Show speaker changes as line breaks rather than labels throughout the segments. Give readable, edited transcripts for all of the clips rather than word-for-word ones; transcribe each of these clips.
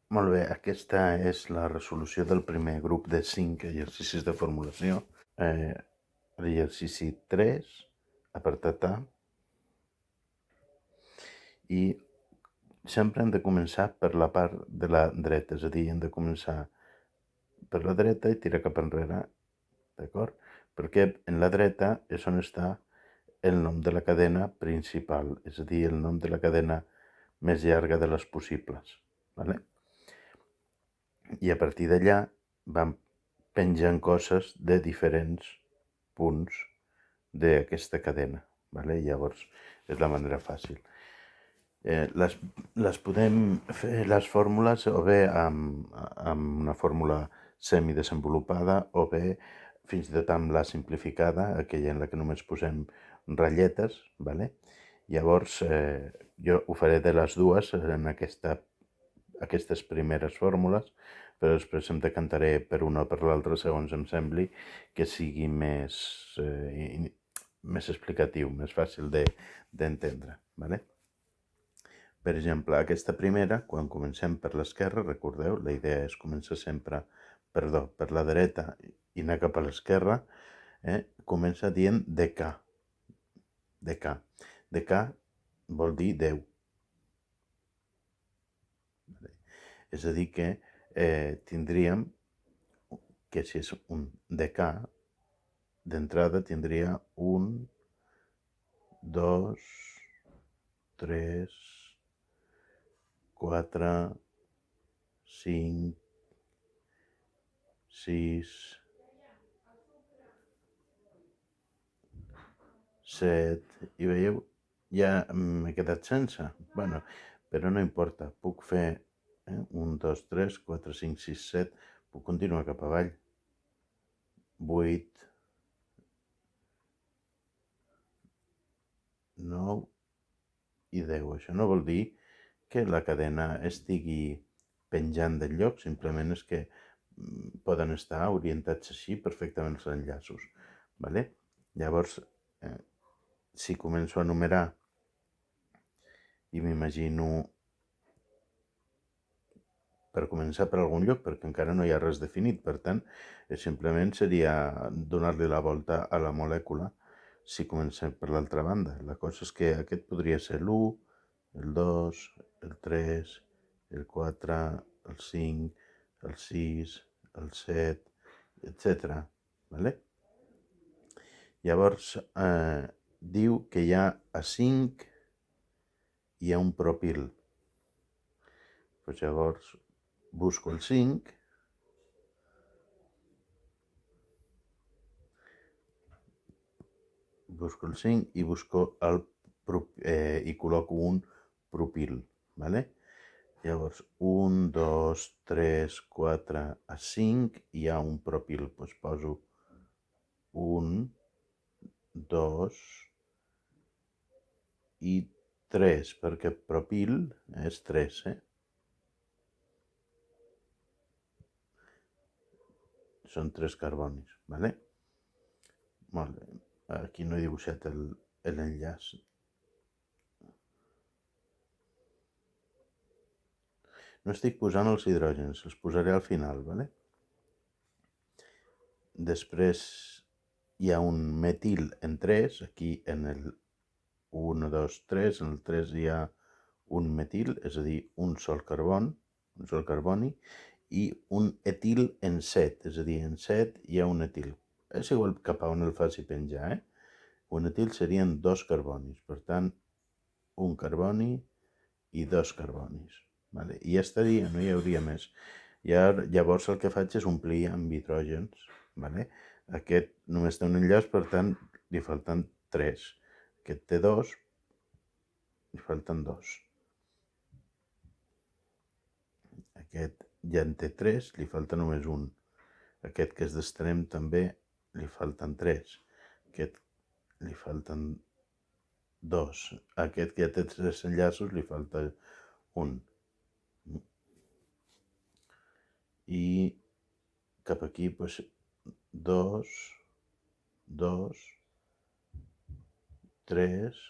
Molt bé, aquesta és la resolució del primer grup de 5 exercicis de formulació. L'exercici 3, apartat A, i sempre hem de començar per la part de la dreta, és a dir, hem de començar per la dreta i tirar cap enrere, d'acord? Perquè en la dreta és on està el nom de la cadena principal, és a dir, el nom de la cadena més llarga de les possibles, ¿vale? I a partir d'allà vam penjant coses de diferents punts d'aquesta cadena, ¿vale? Llavors és la manera fàcil. Les podem fer les fórmules o bé amb una fórmula semidesenvolupada o bé fins i tot amb la simplificada, aquella en la que només posem ratlletes, ¿vale? Llavors jo ho faré de les dues en aquestes primeres fórmules, però després em decantaré per una o per l'altra segons em sembli que sigui més explicatiu, més fàcil d'entendre, ¿vale? Per exemple, aquesta primera, quan comencem per l'esquerra, recordeu, la idea és començar sempre, per la dreta i anar cap a l'esquerra, comença dient DK. DK. DK vol dir 10. És a dir que tindríem que si és un DK, d'entrada tindria 1, 2, 3, 4, 5, 6, 7, i veieu, ja m'he quedat sense. Bueno, però no importa, puc fer 1, 2, 3, 4, 5, 6, 7, puc continuar cap avall. 8, 9 i 10. Això no vol dir que la cadena estigui penjant del lloc, simplement és que poden estar orientats així perfectament els enllaços. ¿Vale? Llavors, si començo a numerar i m'imagino per començar per algun lloc, perquè encara no hi ha res definit, per tant, simplement seria donar-li la volta a la molècula si comencem per l'altra banda. La cosa és que aquest podria ser l'1, el 2, el 3, el 4, el 5, el 6, el 7, etc. ¿Vale? Llavors, diu que hi ha a 5 hi ha un propil. Pues llavors busco el 5, i busco i col·loco un propil, ¿vale? Llavors, 1, 2, 3, 4, a 5 hi ha un propil, doncs poso 1, 2 i 3, perquè propil és 3, Són 3 carbonis, ¿vale? Molt bé. Aquí no he dibuixat l'enllaç. No estic posant els hidrògens, els posaré al final, ¿vale? Després hi ha un metil en 3, aquí en el 1, 2, 3, en el 3 hi ha un metil, és a dir, un sol carboni, i un etil en 7, és a dir, en 7 hi ha un etil. És igual cap a on el faci penjar, Un etil serien 2 carbonis, per tant, un carboni i 2 carbonis. Vale? I ja estaria, no hi hauria més. Llavors el que faig és omplir amb hidrògens. Vale? Aquest només té un enllaç, per tant, li falten 3. Aquest té 2, li falten 2. Aquest ja en té 3, li falta només un. Aquest que és d'extrem també li falten 3. Aquest li falten 2. Aquest que ja té 3 enllaços li falta un. I cap aquí, doncs, 2, 2, 3,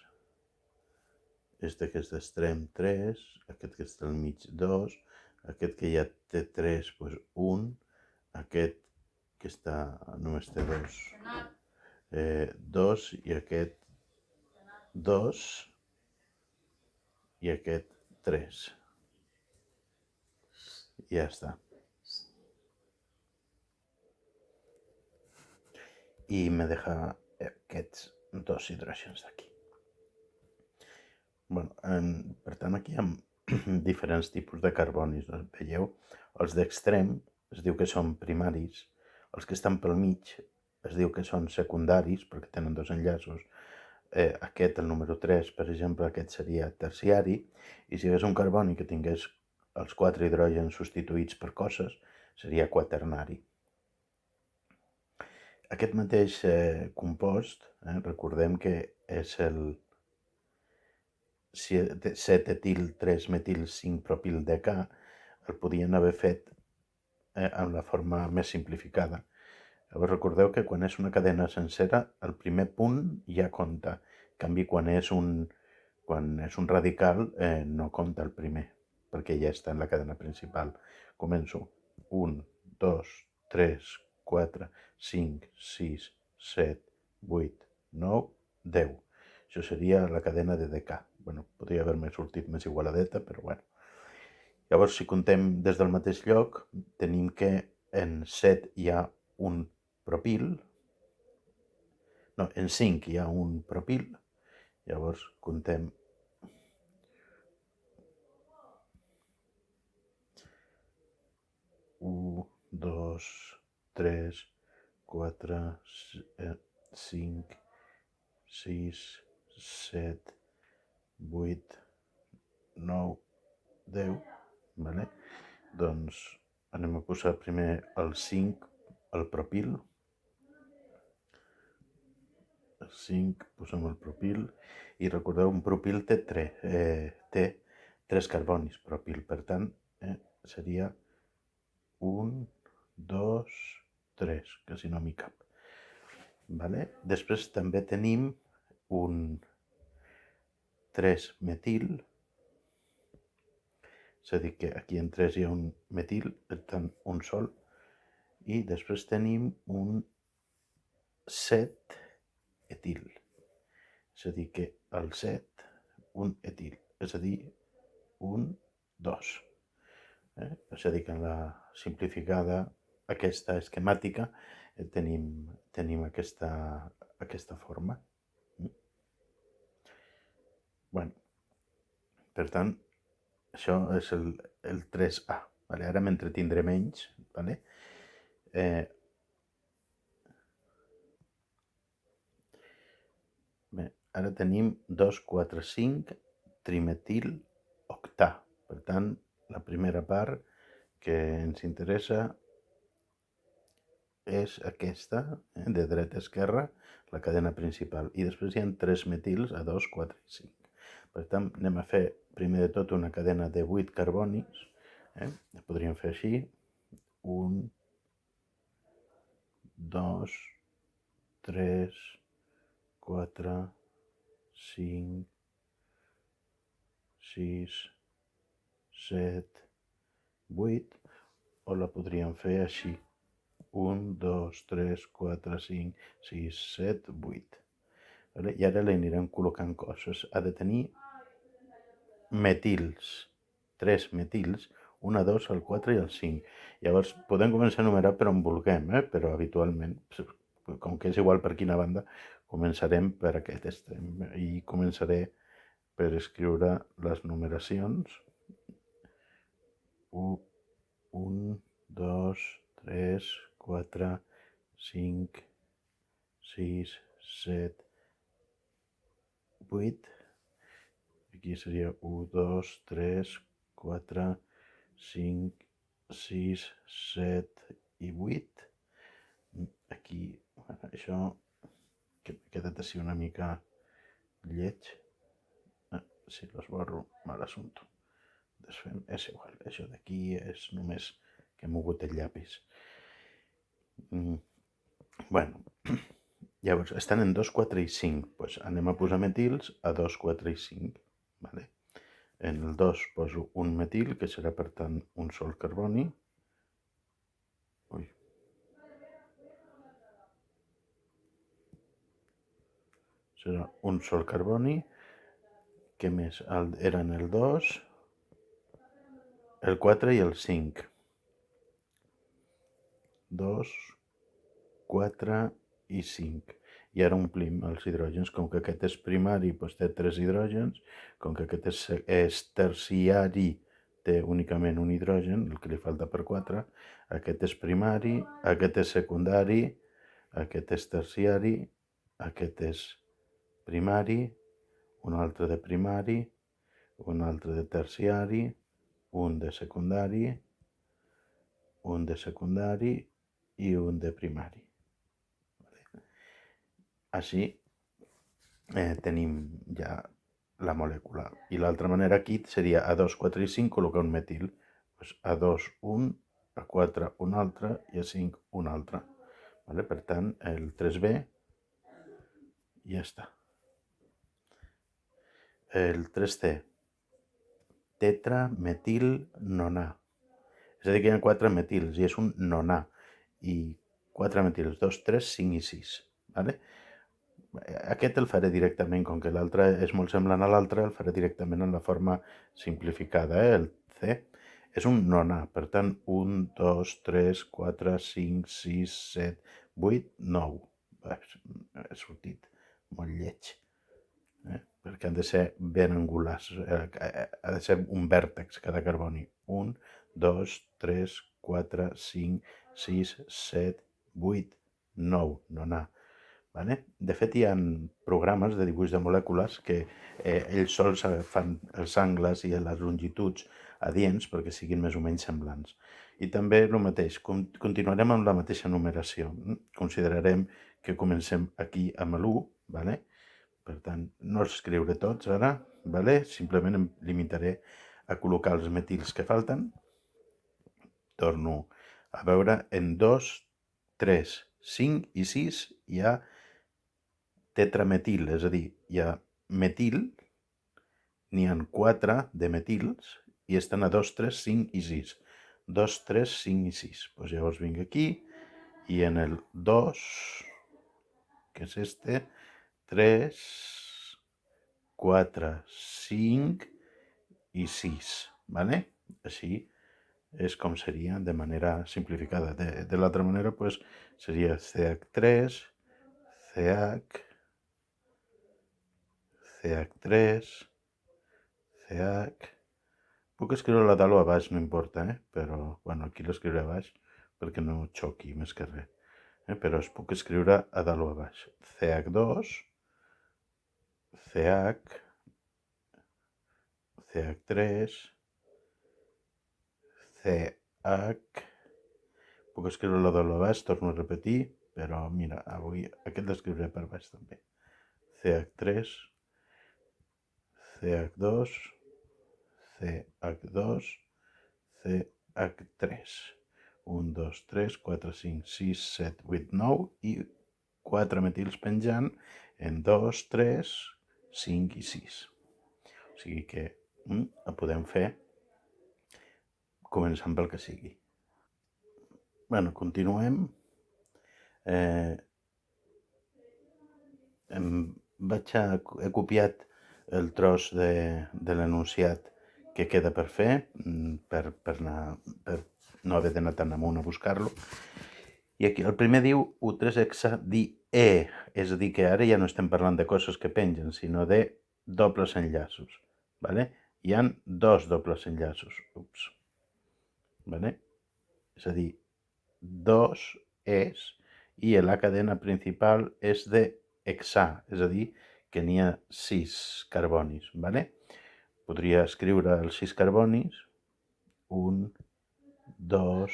este que és d'extrem 3, aquest que està al mig 2, aquest que ja té 3, doncs 1, aquest que només té 2, 2, i aquest 2, i aquest 3. I ja està. I me deja aquests 2 hidrògens d'aquí. Bueno, per tant, aquí hi ha diferents tipus de carbonis. No? Veieu? Els d'extrem es diu que són primaris, els que estan pel mig es diu que són secundaris perquè tenen 2 enllaços. Aquest, el número 3, per exemple, aquest seria terciari, i si hi hagués un carboni que tingués els 4 hidrògens substituïts per coses, seria quaternari. Aquest mateix compost, recordem que és el 7-etil-3-metil-5-propil-decà, el podien haver fet en la forma més simplificada. Llavors recordeu que quan és una cadena sencera, el primer punt ja compta. En canvi, quan és un radical, no compta el primer, perquè ja està en la cadena principal. Començo. 1, 2, 3, 4, 5, 6, 7, 8, 9, 10. Això seria la cadena de decà. Bueno, podria haver-me sortit més igualadeta, però bueno. Llavors, si contem des del mateix lloc, tenim que en 7 hi ha un propil, no, en 5 hi ha un propil, llavors contem 1, 2, 3, 4, 5, 6, 7, 8, 9, 10, vale? Doncs anem a posar primer el 5, el propil. El 5, posem el propil, i recordeu, un propil té 3 carbonis, propil, per tant, seria 1, 2, 3, que si no m'hi cap. Vale? Després també tenim un 3-metil, és a dir, que aquí en 3 hi ha un metil, per tant, un sol, i després tenim un 7-etil, és a dir, que el 7, un etil, és a dir, un 2. És a dir, que en la simplificada, aquesta esquemàtica, tenim aquesta forma. Bueno, per tant, això és el 3A. Vale? Ara m'entretindré menys. Vale? Bé, ara tenim 2, 4, 5 trimetil octà. Per tant, la primera part que ens interessa és aquesta, de dreta a esquerra, la cadena principal. I després hi ha 3 metils a 2, 4 i 5. Per tant, anem a fer primer de tot una cadena de 8 carbonis. Podríem fer així. 1, 2, 3, 4, 5, 6, 7, 8, o la podríem fer així. 1, 2, 3, 4, 5, 6, 7, 8. I ara li anirem col·locant coses. Ha de tenir metils, 3 metils, 1, 2, el 4 i el 5. Llavors, podem començar a numerar per on vulguem, però habitualment, com que és igual per quina banda, començarem per aquest extrem. I començaré per escriure les numeracions. 1, 2, 3, 4, 5, 6, 7, 8. Aquí seria 1, 2, 3, 4, 5, 6, 7 i 8. Aquí, això, que m'ha quedat així una mica lleig. Si l'esborro, mal assumpto. Desfem, és igual, això d'aquí és només que he mogut el llapis. Bueno, llavors, estan en 2, 4 i 5. Doncs anem a posar metils a 2, 4 i 5. Vale? En el 2 poso un metil, que serà per tant un sol carboni. Ui. Serà un sol carboni. Què més? Eren el 2, el 4 i el 5. 2, 4 i 5. I ara omplim els hidrògens. Com que aquest és primari, doncs té 3 hidrògens. Com que aquest és terciari, té únicament un hidrogen, el que li falta per 4. Aquest és primari, aquest és secundari, aquest és terciari, aquest és primari, un altre de primari, un altre de terciari, un de secundari, un de secundari i un de primari. Així tenim ja la molècula. I l'altra manera aquí seria A2, 4 i 5 col·locar un metil. Pues A2 un, A4 un altre i A5 un altre. Vale? Per tant, el 3B ja està. El 3C, tetrametilnonà. És a dir, que hi ha 4 metils i és un nonà. I 4 metils, 2, 3, 5 i 6. Vale? Aquest el faré directament, com que l'altre és molt semblant a l'altre, el faré directament en la forma simplificada. El C és un nonà, per tant, 1, 2, 3, 4, 5, 6, 7, 8, 9. He sortit molt lleig, perquè han de ser ben angulars. Ha de ser un vèrtex cada carboni. 1, 2, 3, 4, 5, 6, 7, 8, 9, nonà. Vale? De fet, hi ha programes de dibuix de molècules que ells sols fan els angles i les longituds adients perquè siguin més o menys semblants. I també el mateix, continuarem amb la mateixa numeració. Considerarem que comencem aquí amb l'1, vale? Per tant, no els escriuré tots ara, vale? Simplement em limitaré a col·locar els metils que falten. Torno a veure, en 2, 3, 5 i 6 hi ha tetrametil, és a dir, hi ha metil, n'hi ha 4 de metils i estan a 2, 3, 5 i 6. 2, 3, 5 i 6. Pues llavors vinc aquí i en el 2, que és este, 3, 4, 5 i 6. ¿Vale? Així és com seria de manera simplificada. De l'altra manera, pues, seria CH3, CH, CH3, CH. Puc escriure la dalt o a baix, no importa, però bueno, aquí l'escriuré a baix perquè no xoqui més que res. Però es puc escriure a dalt o a baix. CH2, CH, CH3, CH. Puc escriure la dalt o a baix, torno a repetir, però mira, avui aquest l'escriuré per baix també. CH3, CH2, CH2, CH3. 1, 2, 3, 4, 5, 6, 7, 8, 9 i 4 metils penjant en 2, 3, 5 i 6. O sigui que ho podem fer començant pel que sigui. Bueno, continuem. He copiat el tros de l'enunciat que queda per fer, per no haver d'anar tan amunt a buscar-lo. I aquí el primer diu U3hexadie, és a dir, que ara ja no estem parlant de coses que pengen, sinó de dobles enllaços. Vale? Hi han 2 dobles enllaços. Ups. Vale? És a dir, 2 és, i la cadena principal és de hexà, és a dir, que n'hi ha 6 carbonis. Vale? Podria escriure els 6 carbonis, 1, 2,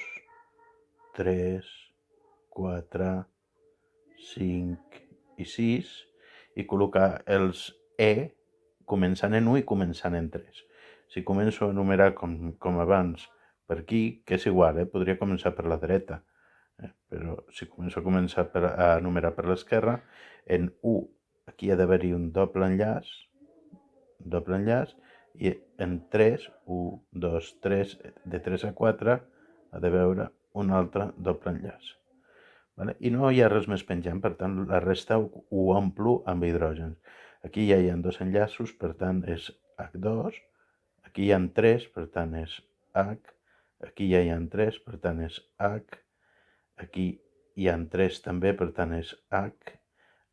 3, 4, 5 i 6, i col·locar els E començant en 1 i començant en 3. Si començo a enumerar com abans per aquí, que és igual, podria començar per la dreta, però si començo a enumerar per l'esquerra, en 1 aquí ha d'haver-hi un doble enllaç, I en 3, 1, 2, 3, de 3 a 4 ha de veure un altre doble enllaç. Vale? I no hi ha res més penjant, per tant la resta ho omplo amb hidrògens. Aquí ja hi ha dos enllaços, per tant és H2, aquí hi ha 3, per tant és H, aquí ja hi ha 3, per tant és H, aquí hi ha 3 també, per tant és H,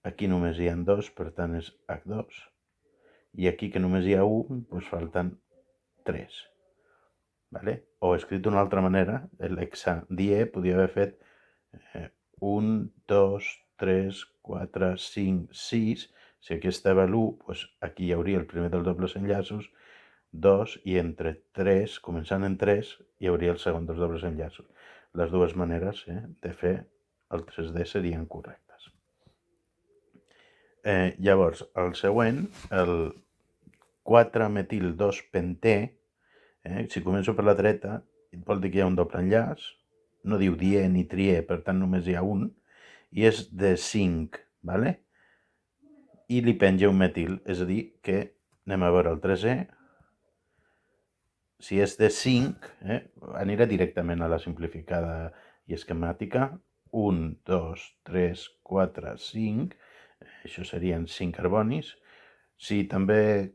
aquí només hi ha 2, per tant és H2, i aquí que només hi ha 1, doncs falten 3. Vale? O escrit d'una altra manera, l'hexadiè podria haver fet 1, 2, 3, 4, 5, 6. Si aquí estava l'1, doncs aquí hi hauria el primer dels dobles enllaços, 2, i entre 3, començant en 3, hi hauria el segon dels dobles enllaços. Les dues maneres de fer el 3D serien correctes. Llavors, el següent, el 4-metil-2-pentè, si començo per la dreta, vol dir que hi ha un doble enllaç, no diu diè ni triè, per tant només hi ha un, i és de 5, ¿vale? I li penja un metil, és a dir, que anem a veure el 3è, si és de 5, anirà directament a la simplificada i esquemàtica, 1, 2, 3, 4, 5, això serien 5 carbonis. Si també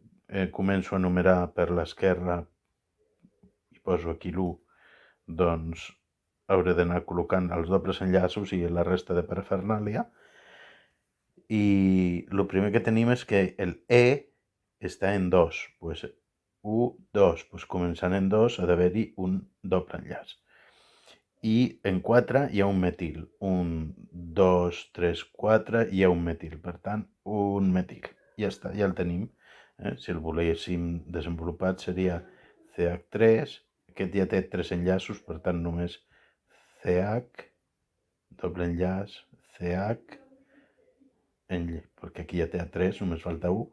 començo a numerar per l'esquerra i poso aquí l'1, doncs hauré d'anar col·locant els dobles enllaços i la resta de parafernàlia. I el primer que tenim és que el E està en 2, pues 1, 2, pues començant en 2 ha d'haver-hi un doble enllaç. I en 4 hi ha un metil, 1, 2, 3, 4, hi ha un metil, per tant, un metil. Ja està, ja el tenim. Si el voléssim desenvolupat seria CH3, aquest ja té 3 enllaços, per tant només CH, doble enllaç, CH, perquè aquí ja té 3, només falta 1,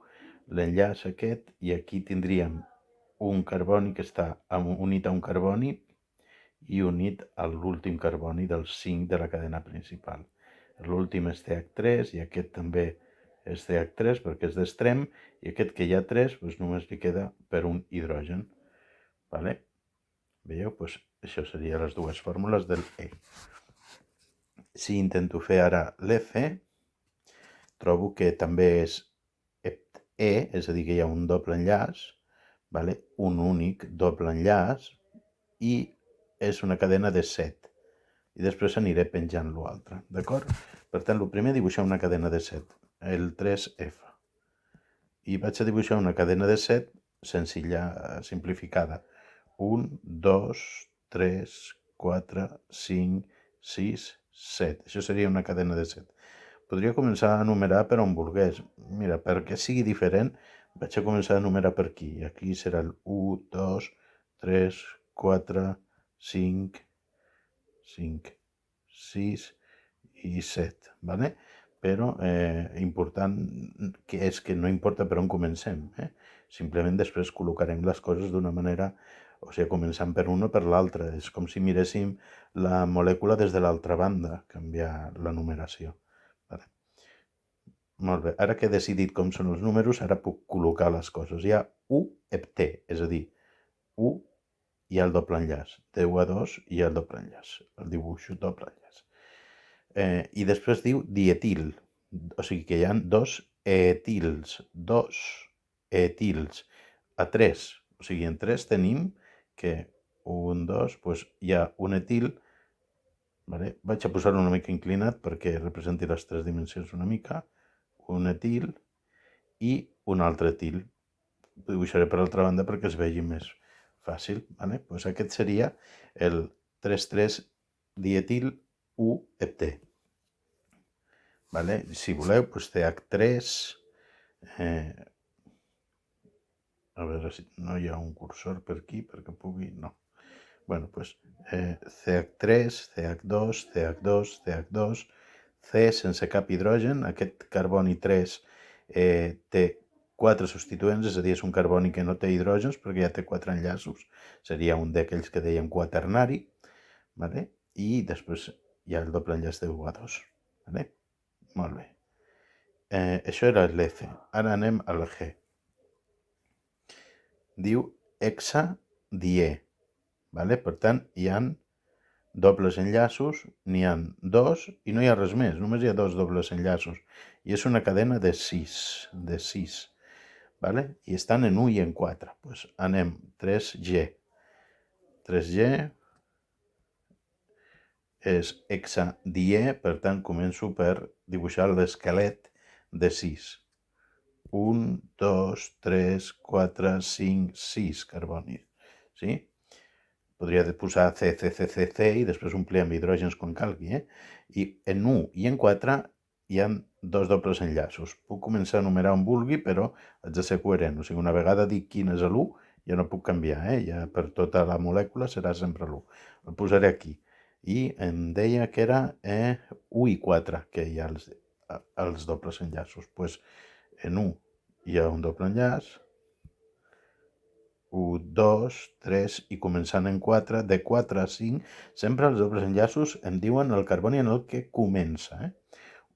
l'enllaç aquest, i aquí tindríem un carboni que està unit a un carboni i unit a l'últim carboni dels 5 de la cadena principal. L'últim és CH3 i aquest també és CH3 perquè és d'extrem, i aquest que hi ha 3 doncs només li queda per un hidrogen. Vale? Veieu? Doncs això serien les dues fórmules del E. Si intento fer ara l'F, trobo que també és E, és a dir, que hi ha un doble enllaç, vale? Un únic doble enllaç, i és una cadena de 7. I després aniré penjant l'altre, d'acord? Per tant, el primer dibuixar una cadena de 7, el 3F. I vaig a dibuixar una cadena de 7 senzilla, simplificada. 1, 2, 3, 4, 5, 6, 7. Això seria una cadena de 7. Podria començar a numerar per on volgués. Mira, perquè sigui diferent, vaig a començar a numerar per aquí. Aquí serà el 1, 2, 3, 4, 5, 5, 6 i 7, ¿vale? Però important que és que no importa per on comencem. Simplement després col·locarem les coses d'una manera, o sigui, començant per un o per l'altre. És com si miréssim la molècula des de l'altra banda, canviar la numeració. Vale. Molt bé, ara que he decidit com són els números, ara puc col·locar les coses. Hi ha U heptè, és a dir, U hi ha el doble enllaç, de 1 a 2 hi ha el doble enllaç, el dibuixo doble enllaç. I després diu dietil, o sigui que hi ha dos etils, a 3, o sigui en 3 tenim que 1, 2, doncs hi ha un etil, vale? Vaig a posar-lo una mica inclinat perquè representi les 3 dimensions una mica, un etil i un altre etil. Ho dibuixaré per l'altra banda perquè es vegi més fàcil. Vale? Pues aquest seria el 3,3 dietil U-heptè. Vale? Si voleu, doncs CH3, a veure si no hi ha un cursor per aquí perquè pugui... No. Bueno, doncs CH3, CH2, CH2, CH2, C sense cap hidrogen, aquest carboni 3 té 4 substituents, és a dir, és un carboni que no té hidrògens perquè ja té 4 enllaços, seria un d'aquells que dèiem quaternari, vale? I després hi ha el doble enllaç de 1 a 2. Vale? Molt bé. Això era l'F. Ara anem al G. diu hexadiè. Vale? Per tant, hi ha dobles enllaços, n'hi ha dos i no hi ha res més, només hi ha dos dobles enllaços. I és una cadena de 6. Vale? I estan en 1 i en 4. Pues anem 3G. 3G és hexadiè, per tant començo per dibuixar l'esquelet de 6. 1, 2, 3, 4, 5, 6 carbonis. Sí? Podria posar C i després omplir amb hidrògens quan calgui. I en 1 i en 4 hi ha dos dobles enllaços. Puc començar a numerar on vulgui, però haig de ser coherent. O sigui, una vegada dic quin és l'1, ja no puc canviar. Ja per tota la molècula serà sempre l'1. El posaré aquí. I em deia que era 1 i 4, que hi ha els dobles enllaços. Pues en 1 hi ha un doble enllaç, 1, 2, 3 i començant en 4, de 4 a 5, sempre els dobles enllaços em diuen el carboni en el que comença.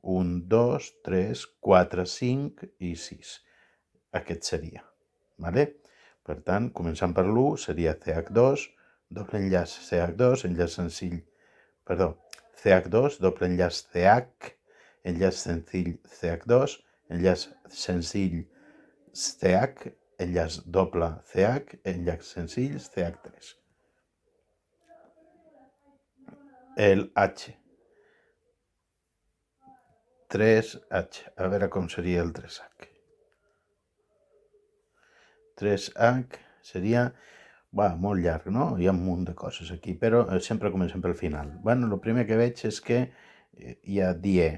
1, 2, 3, 4, 5 i 6. Aquest seria. Vale? Per tant, començant per l'1 seria CH2, doble enllaç CH2, enllaç senzill, perdó, CH2, doble enllaç CH, enllaç senzill CH2, enllaç senzill CH, enllaç doble CH, enllaç senzills CH3. El H. 3H. A veure com seria el 3H. 3H seria... molt llarg, no? Hi ha un munt de coses aquí, però sempre comencem pel final. El primer que veig és que hi ha diè.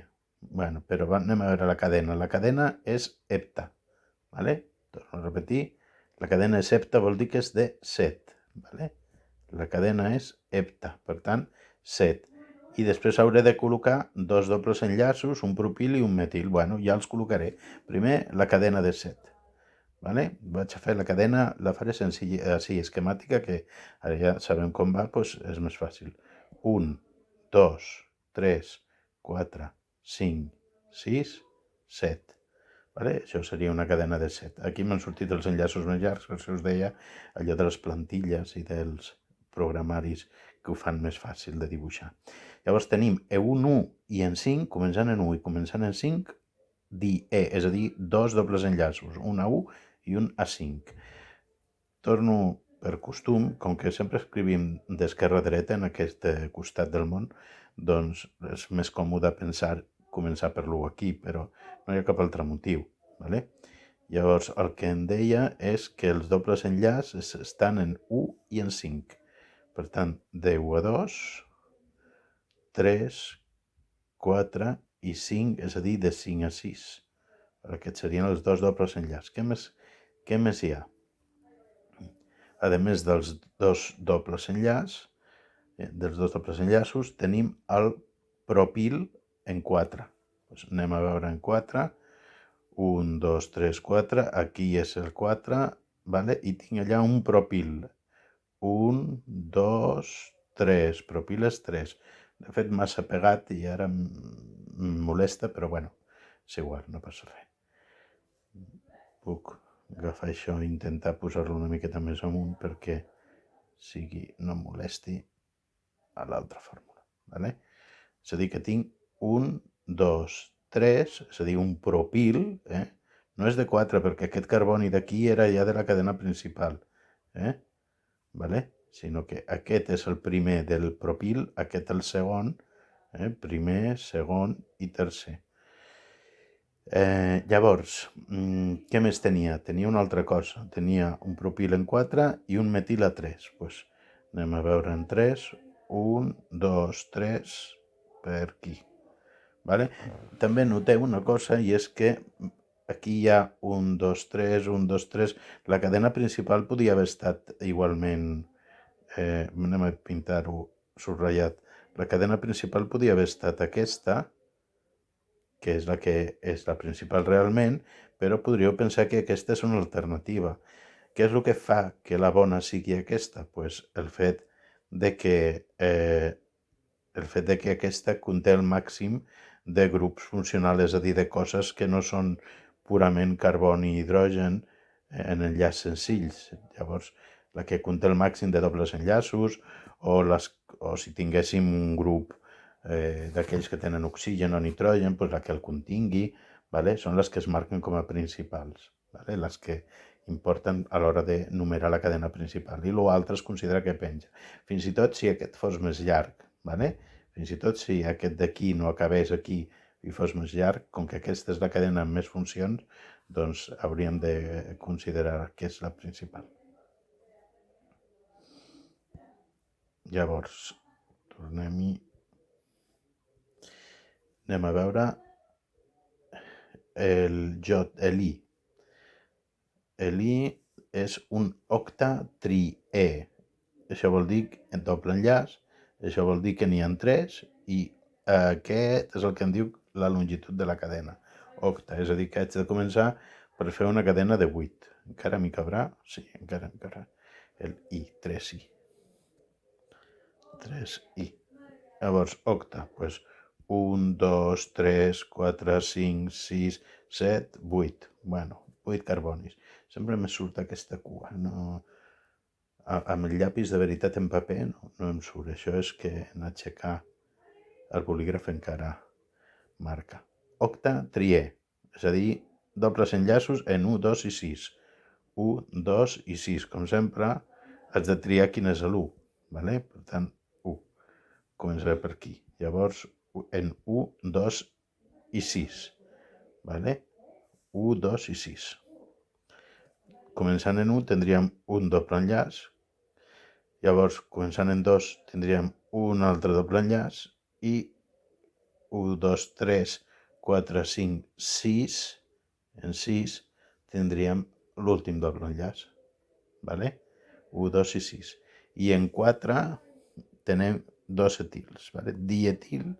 Però anem a veure la cadena. La cadena és hepta. Vale? Torno a repetir. La cadena és hepta vol dir que és de 7. Vale? La cadena és hepta, per tant, 7. I després hauré de col·locar dos dobles enllaços, un propil i un metil. Ja els col·locaré. Primer, la cadena de 7. Vale? Vaig a fer la cadena, la faré senzilla, així, esquemàtica, que ara ja sabem com va, doncs és més fàcil. 1, 2, 3, 4, 5, 6, 7. Vale? Això seria una cadena de 7. Aquí m'han sortit els enllaços més llargs, que us deia, allò de les plantilles i dels programaris que ho fan més fàcil de dibuixar. Llavors tenim en 1 i en 5, començant en 1 i començant en 5, diè, és a dir, dos dobles enllaços, un a 1 i un a 5. Torno per costum, com que sempre escrivim d'esquerra a dreta en aquest costat del món, doncs és més còmode començar per l'1 aquí, però no hi ha cap altre motiu. Vale? Llavors, el que em deia és que els dobles enllaços estan en 1 i en 5. Per tant, de 1 a 2, 3, 4 i 5, és a dir, de 5 a 6. Aquests serien els dos dobles enllaços. Què més hi ha? A més dels dos dobles enllaços, tenim el propil en 4. Doncs anem a veure en 4. 1, 2, 3, 4. Aquí és el 4. Vale? I tinc allà un propil. 1, 2, 3. Propil és 3. De fet, massa pegat i ara em molesta, però és igual, no passa res. Puc agafar això i intentar posar-lo una miqueta més amunt perquè no molesti a l'altra fórmula. Vale? És a dir, que tinc 1, 2, 3, és a dir, un propil, no és de 4 perquè aquest carboni d'aquí era ja de la cadena principal, vale? Sinó que aquest és el primer del propil, aquest el segon, primer, segon i tercer. Llavors, què més tenia? Tenia una altra cosa. Tenia un propil en 4 i un metil a 3. Doncs anem a veure en 3. 1, 2, 3, per aquí. Vale? També noteu una cosa i és que aquí hi ha 1, 2, 3, 1, 2, 3. La cadena principal podia haver estat igualment... anem a pintar-ho subratllat. La cadena principal podia haver estat aquesta, que és la principal realment, però podríeu pensar que aquesta és una alternativa. Què és el que fa que la bona sigui aquesta? Pues el fet de que aquesta conté el màxim de grups funcionals, és a dir, de coses que no són purament carboni i hidrogen, en enllaç senzills. Llavors, la que conté el màxim de dobles enllaços, o si tinguéssim un grup d'aquells que tenen oxigen o nitrogen, doncs la que el contingui, vale? Són les que es marquen com a principals, vale? Les que importen a l'hora de numerar la cadena principal. I l'altre es considera que penja. Fins i tot si aquest fos més llarg, vale? Fins i tot si aquest d'aquí no acabés aquí i fos més llarg, com que aquesta és la cadena amb més funcions, doncs hauríem de considerar que és la principal. Llavors, tornem-hi. Anem a veure l'I. L'I és un octatriè. Això vol dir en doble enllaç, això vol dir que n'hi ha 3 i aquest és el que en diu la longitud de la cadena. Octa, és a dir, que haig de començar per fer una cadena de 8. Encara m'hi cabrà? Sí, encara. El I, 3I. 3I. Llavors, octa, doncs 1, 2, 3, 4, 5, 6, 7, 8. Bueno, 8 carbonis. Sempre me surt aquesta cua. No, amb el llapis de veritat en paper no em surt. Això és que en aixecar el bolígraf encara marca. Octatriè, és a dir, dobles enllaços en 1, 2 i 6. 1, 2 i 6. Com sempre, has de triar quin és l'1. Vale? Per tant, 1. Començaré per aquí. Llavors, en 1, 2 i 6. Vale? 1, 2 i 6. Començant en 1 tindríem un doble enllaç. Llavors, començant en 2 tindríem un altre doble enllaç i 1, 2, 3, 4, 5, 6. En 6 tindríem l'últim doble enllaç. Vale? 1, 2 i 6. I en 4 tenem dos etils, vale? Dietil,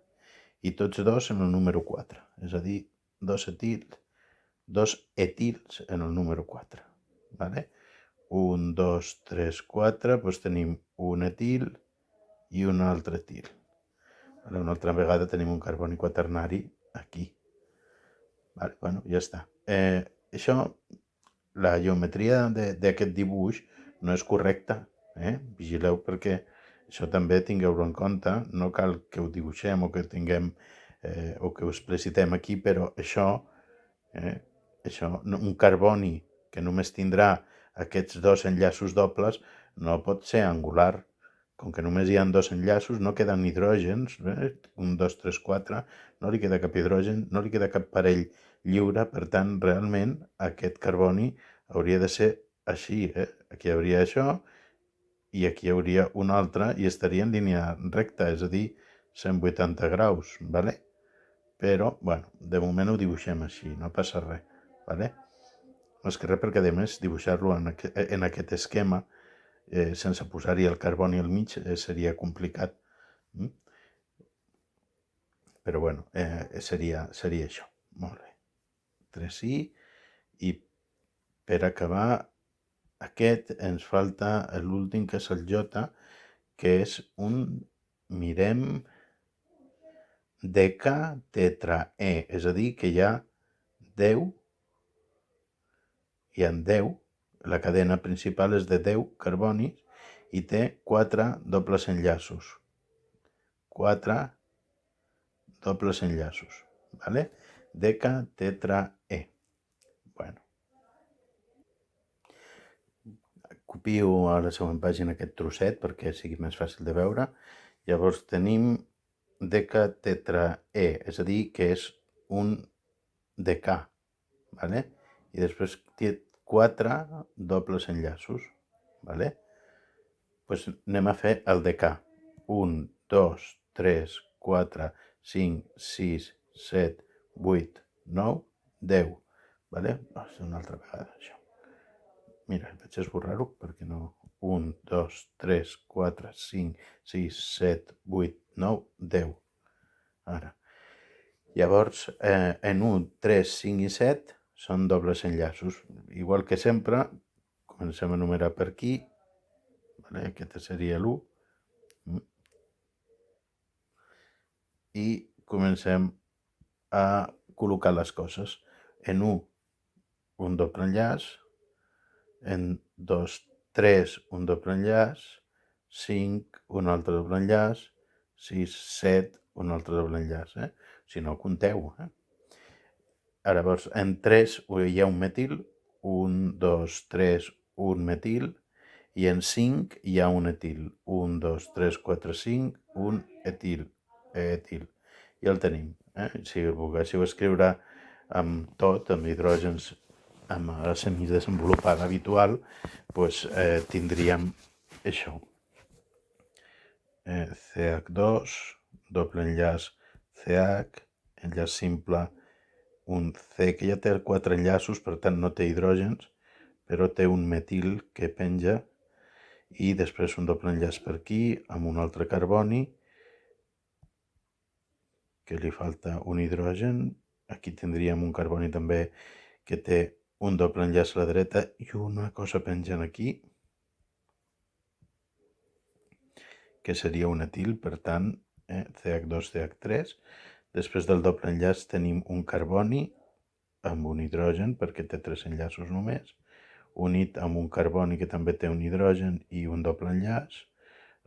i tots dos en el número 4. És a dir, dos etils en el número 4. Vale? 1, 2, 3, 4, doncs tenim un etil i un altre etil. Vale? Una altra vegada tenim un carboni quaternari aquí. Vale? Bueno, ja està. Això, la geometria d'aquest dibuix no és correcta. Vigileu perquè això també tingueu-ho en compte. No cal que ho dibuixem o que tinguem o que ho explicitem aquí, però això, un carboni que només tindrà aquests dos enllaços dobles no pot ser angular. Com que només hi ha dos enllaços, no queden hidrògens, 1, 2, 3, 4, no li queda cap hidrogen, no li queda cap parell lliure, per tant, realment, aquest carboni hauria de ser així. Aquí hi hauria això, i aquí hi hauria un altre, i estaria en línia recta, és a dir, 180 graus, vale? Però, bueno, de moment ho dibuixem així, no passa res, vale? No és que res, perquè a més dibuixar-lo en aquest esquema sense posar-hi el carboni al mig seria complicat. Però bueno, seria això. Molt bé. 3i, i per acabar aquest ens falta l'últim, que és el J, que és un, mirem, decatetraè, és a dir, que hi ha 10, la cadena principal és de 10 carbonis i té 4 dobles enllaços. 4 dobles enllaços, vale? Decatetraè. Bueno. Copio a la següent pàgina aquest trosset perquè sigui més fàcil de veure. Llavors tenim decatetraè, és a dir, que és un decà, vale? I després té 4 dobles enllaços, vale? Pues anem a fer el decà. 1, 2, 3, 4, 5, 6, 7, 8, 9, 10. Vale? És una altra vegada, això. Mira, vaig a esborrar-ho perquè no... 1, 2, 3, 4, 5, 6, 7, 8, 9, 10. Ara. Llavors, en 1, 3, 5 i 7 són dobles enllaços. Igual que sempre, comencem a numerar per aquí. Vale? Aquest seria l'1. I comencem a col·locar les coses. En 1, un doble enllaç. en 2, 3, un doble enllaç, 5, un altre doble enllaç, 6, 7, un altre doble enllaç. Si no, compteu. Ara, llavors, en 3 hi ha un metil, 1, 2, 3, un metil, i en 5 hi ha un etil, 1, 2, 3, 4, 5, un etil. I el tenim. Si volguéssiu escriure amb tot, amb hidrògens, amb la semidesenvolupada habitual, doncs tindríem això. CH2, doble enllaç CH, enllaç simple, un C que ja té 4 enllaços, per tant no té hidrògens, però té un metil que penja, i després un doble enllaç per aquí amb un altre carboni que li falta un hidrogen. Aquí tindríem un carboni també que té un doble enllaç a la dreta i una cosa penjant aquí que seria un etil, per tant CH2, CH3. Després del doble enllaç tenim un carboni amb un hidrogen perquè té 3 enllaços només, unit amb un carboni que també té un hidrogen i un doble enllaç,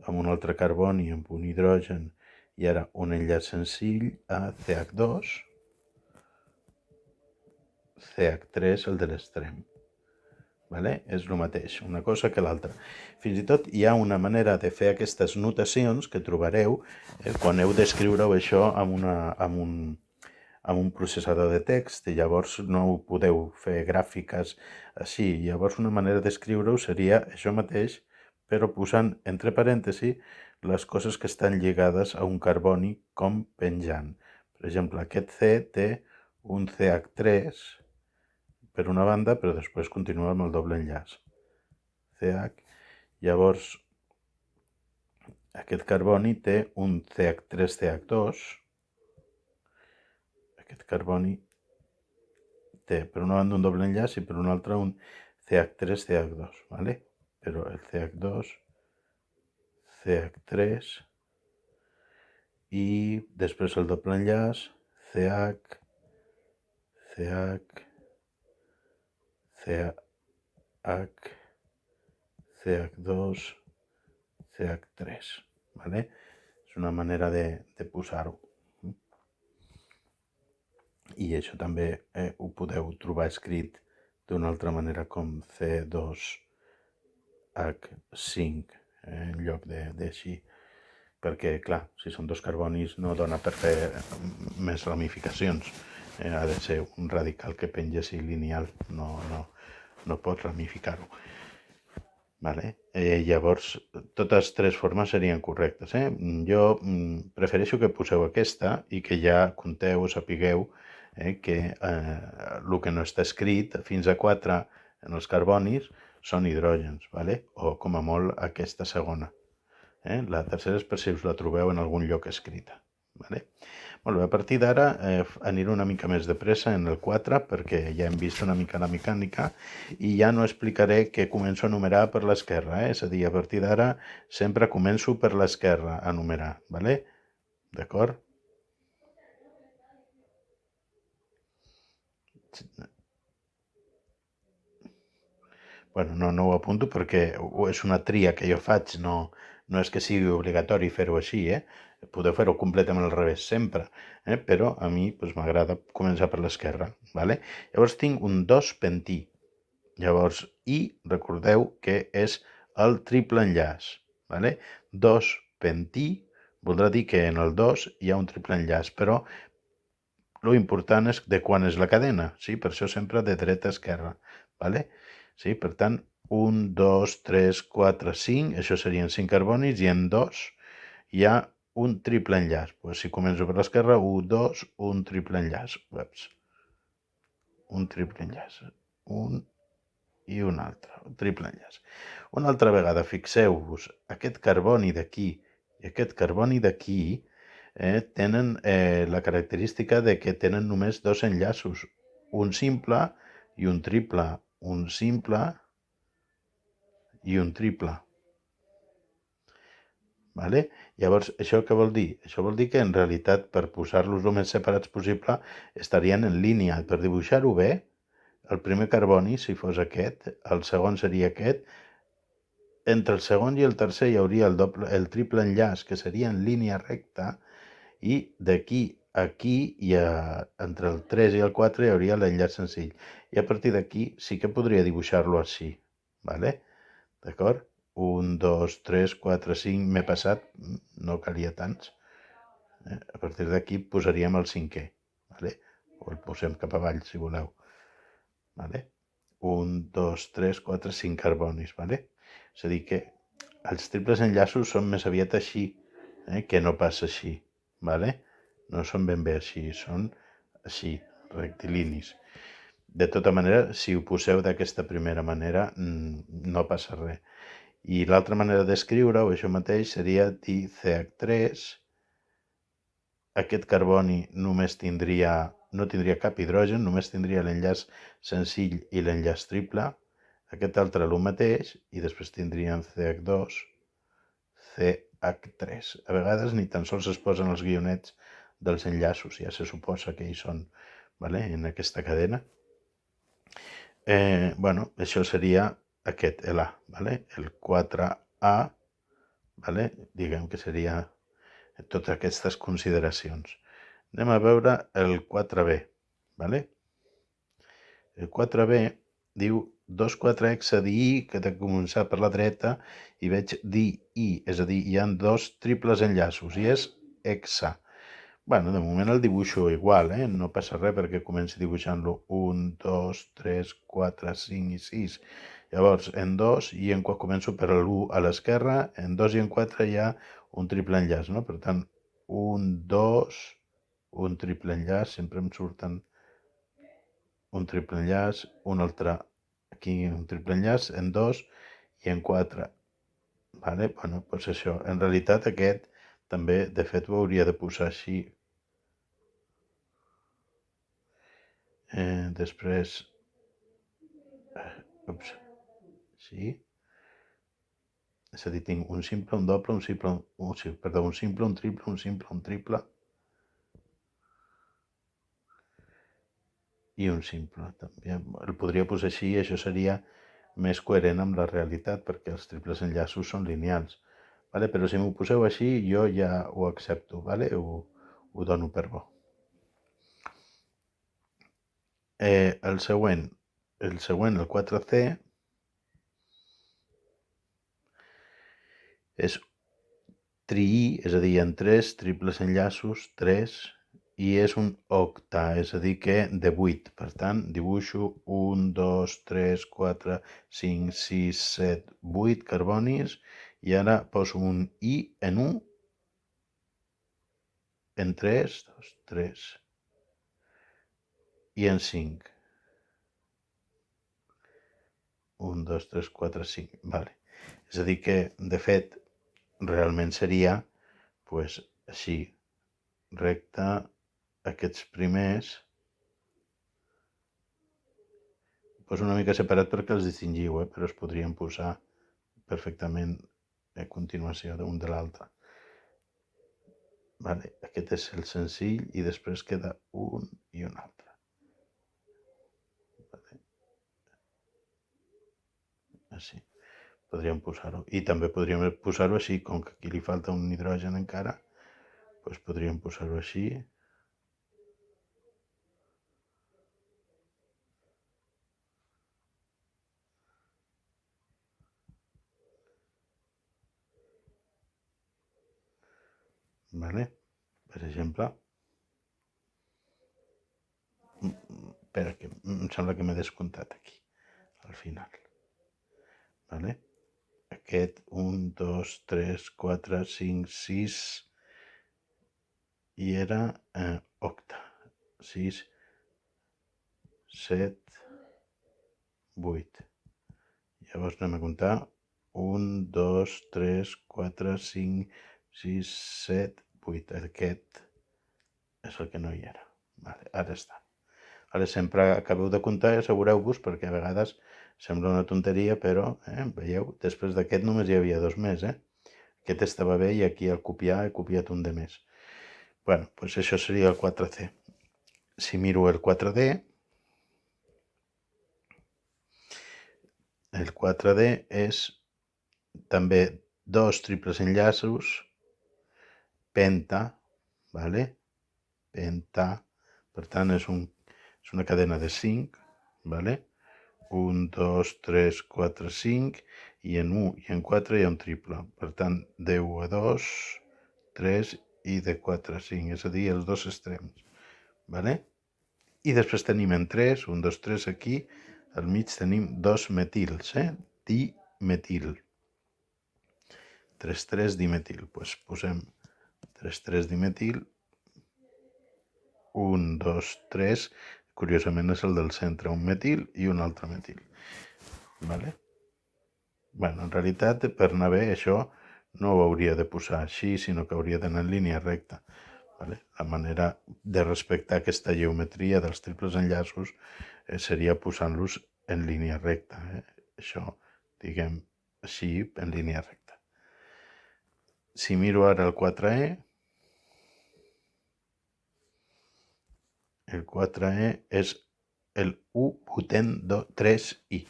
amb un altre carboni amb un hidrogen i ara un enllaç senzill a CH2, CH3, el de l'extrem. Vale? És el mateix, una cosa que l'altra. Fins i tot hi ha una manera de fer aquestes notacions que trobareu quan heu d'escriure això amb un processador de text, i llavors no ho podeu fer gràfiques així. Llavors una manera d'escriure-ho seria això mateix, però posant entre parèntesis les coses que estan lligades a un carboni com penjant. Per exemple, aquest C té un CH3 per una banda, però després continua amb el doble enllaç. CH. Llavors, aquest carboni té un CH3CH2. Aquest carboni té per una banda un doble enllaç i per una altra un CH3CH2, ¿vale? Però el CH2, CH3 i després el doble enllaç CH, CH, CH, CH2, CH3, ¿vale? És una manera de posar-ho. I això també ho podeu trobar escrit d'una altra manera com C2H5 en lloc d'així, perquè clar, si són dos carbonis no dona per fer més ramificacions, ha de ser un radical que penja així lineal, no pot ramificar-ho. Vale? Llavors, totes tres formes serien correctes. Jo prefereixo que poseu aquesta i que ja compteu o sapigueu que el que no està escrit fins a 4 en els carbonis són hidrògens, vale? O com a molt aquesta segona. La tercera és per si us la trobeu en algun lloc escrita. Vale? Molt bé, a partir d'ara aniré una mica més de pressa en el 4 perquè ja hem vist una mica la mecànica i ja no explicaré que començo a numerar per l'esquerra, és a dir, a partir d'ara sempre començo per l'esquerra a numerar, vale? D'acord? Bueno, no ho apunto perquè és una tria que jo faig, no és que sigui obligatori fer-ho així, Podeu fer-ho completament al revés sempre, però a mi m'agrada començar per l'esquerra, ¿vale? Llavors tinc un 2 pentí. Llavors, i recordeu que és el triple enllaç, ¿vale? 2 pentí voldrà dir que en el 2 hi ha un triple enllaç, però lo important és de quan és la cadena, sí? Per això sempre de dreta a esquerra, ¿vale? Sí? Per tant, 1, 2, 3, 4, 5, això serien 5 carbonis, i en 2 hi ha un triple enllaç. Pues si començo per l'esquerra, 1, 2, un triple enllaç. Ups. Un triple enllaç. Un i un altre, un triple enllaç. Una altra vegada, fixeu-vos, aquest carboni d'aquí i aquest carboni d'aquí tenen la característica de que tenen només dos enllaços, un simple i un triple, un simple i un triple. Vale? Llavors, això què vol dir? Això vol dir que en realitat per posar-los el més separats possible estarien en línia. Per dibuixar-ho bé, el primer carboni, si fos aquest, el segon seria aquest, entre el segon i el tercer hi hauria el triple enllaç, que seria en línia recta, i d'aquí a aquí, entre el 3 i el 4 hi hauria l'enllaç senzill. I a partir d'aquí sí que podria dibuixar-lo així, ¿vale? D'acord? 1, 2, 3, 4, 5, m'he passat, no calia tants. A partir d'aquí posaríem el cinquè, ¿vale? O el posem cap avall, si voleu. ¿Vale? 1, 2, 3, 4, 5 carbonis, ¿vale? És a dir que els triples enllaços són més aviat així, que no pas així, ¿vale? No són ben bé així, són així, rectilinis. De tota manera, si ho poseu d'aquesta primera manera, no passa res. I l'altra manera d'escriure-ho, això mateix, seria dir CH3. Aquest carboni només no tindria cap hidrogen, només tindria l'enllaç senzill i l'enllaç triple. Aquest altre el mateix, i després tindrien CH2, CH3. A vegades ni tan sols es posen els guionets dels enllaços, ja se suposa que hi són, ¿vale? En aquesta cadena. Això seria aquest, l'A, ¿vale? El 4A, ¿vale? Diguem que seria totes aquestes consideracions. Anem a veure el 4B, ¿vale? El 4B diu 2,4-hexadiì, que he de començar per la dreta, i veig diì, és a dir, hi ha dos triples enllaços, i és hexa. Bueno, de moment el dibuixo igual, no passa res perquè comenci dibuixant-lo 1, 2, 3, 4, 5 i 6. Llavors, en 2, i quan començo per l'1 a l'esquerra, en 2 i en 4 hi ha un triple enllaç, no? Per tant, 1, 2, un triple enllaç, sempre em surten un triple enllaç, un altre, aquí un triple enllaç, en 2 i en 4. Vale? Bueno, doncs això, en realitat aquest també, de fet, ho hauria de posar així. Després, sí, és a dir, tinc un simple, un doble, un simple, un triple, un simple, un triple i un simple. També el podria posar així i això seria més coherent amb la realitat perquè els triples enllaços són lineals. Vale? Però si m'ho poseu així, jo ja ho accepto, vale? Ho dono per bo. El següent, el 4C, és trií, és a dir, en 3 triples enllaços, 3, i és un octa, és a dir, que de 8. Per tant, dibuixo 1, 2, 3, 4, 5, 6, 7, 8 carbonis, i ara poso un i en 1, en 3, 2, 3, i en 5. 1, 2, 3, 4, 5. Vale. És a dir que, de fet, realment seria pues, així, recte, aquests primers, pues una mica separat perquè els distingiu, però es podrien posar perfectament a continuació d'un de l'altre. Vale. Aquest és el senzill i després queda un i un altre. Vale. Així. Podríem posar-ho. I també podríem posar-ho així, com que aquí li falta un hidrogen encara, doncs podríem posar-ho així. Vale? Per exemple, espera, que em sembla que m'he descomptat aquí, al final. Vale? Aquest 1, 2, 3, 4, 5, 6 i era octa. 6, 7, 8. Llavors anem a comptar 1, 2, 3, 4, 5, 6, 7, 8. Aquest és el que no hi era. Vale, ara està. Ara sempre acabeu de comptar i assegureu-vos perquè a vegades sembla una tonteria, però, veieu, després d'aquest només hi havia 2 més, Aquest estava bé i aquí al copiar he copiat un de més. Bueno, doncs això seria el 4C. Si miro el 4D, El 4D és també dos triples enllaços, penta, vale? Penta, per tant és una cadena de 5, vale? 1, 2, 3, 4, 5, i en 1 i en 4 hi ha un triple. Per tant, de 1 a 2, 3 i de 4 a 5, és a dir, els dos extrems. Vale? I després tenim en 3, 1, 2, 3 aquí, al mig tenim dos metils, dimetil. 3, 3 dimetil. Pues posem 3, 3 dimetil, 1, 2, 3, curiosament és el del centre, un metil i un altre metil. Vale? Bueno, en realitat, per anar bé, això no ho hauria de posar així, sinó que hauria d'anar en línia recta. Vale? La manera de respectar aquesta geometria dels triples enllaços seria posant-los en línia recta. Això, diguem així, en línia recta. Si miro ara el 4E, el 4E és el U potent 3I.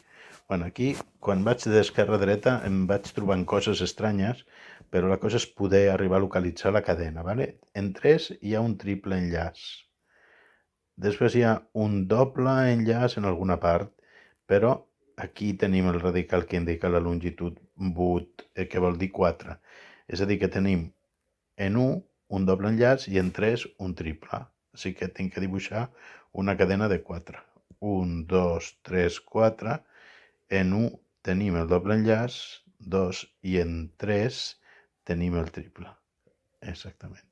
Bueno, aquí, quan vaig d'esquerra a dreta, em vaig trobant coses estranyes, però la cosa és poder arribar a localitzar la cadena. Vale? En 3 hi ha un triple enllaç. Després hi ha un doble enllaç en alguna part, però aquí tenim el radical que indica la longitud but, que vol dir 4. És a dir, que tenim en 1 un doble enllaç i en 3 un triple. Així que tinc que dibuixar una cadena de 4. 1, 2, 3, 4. En 1 tenim el doble enllaç, 2, i en 3 tenim el triple. Exactament.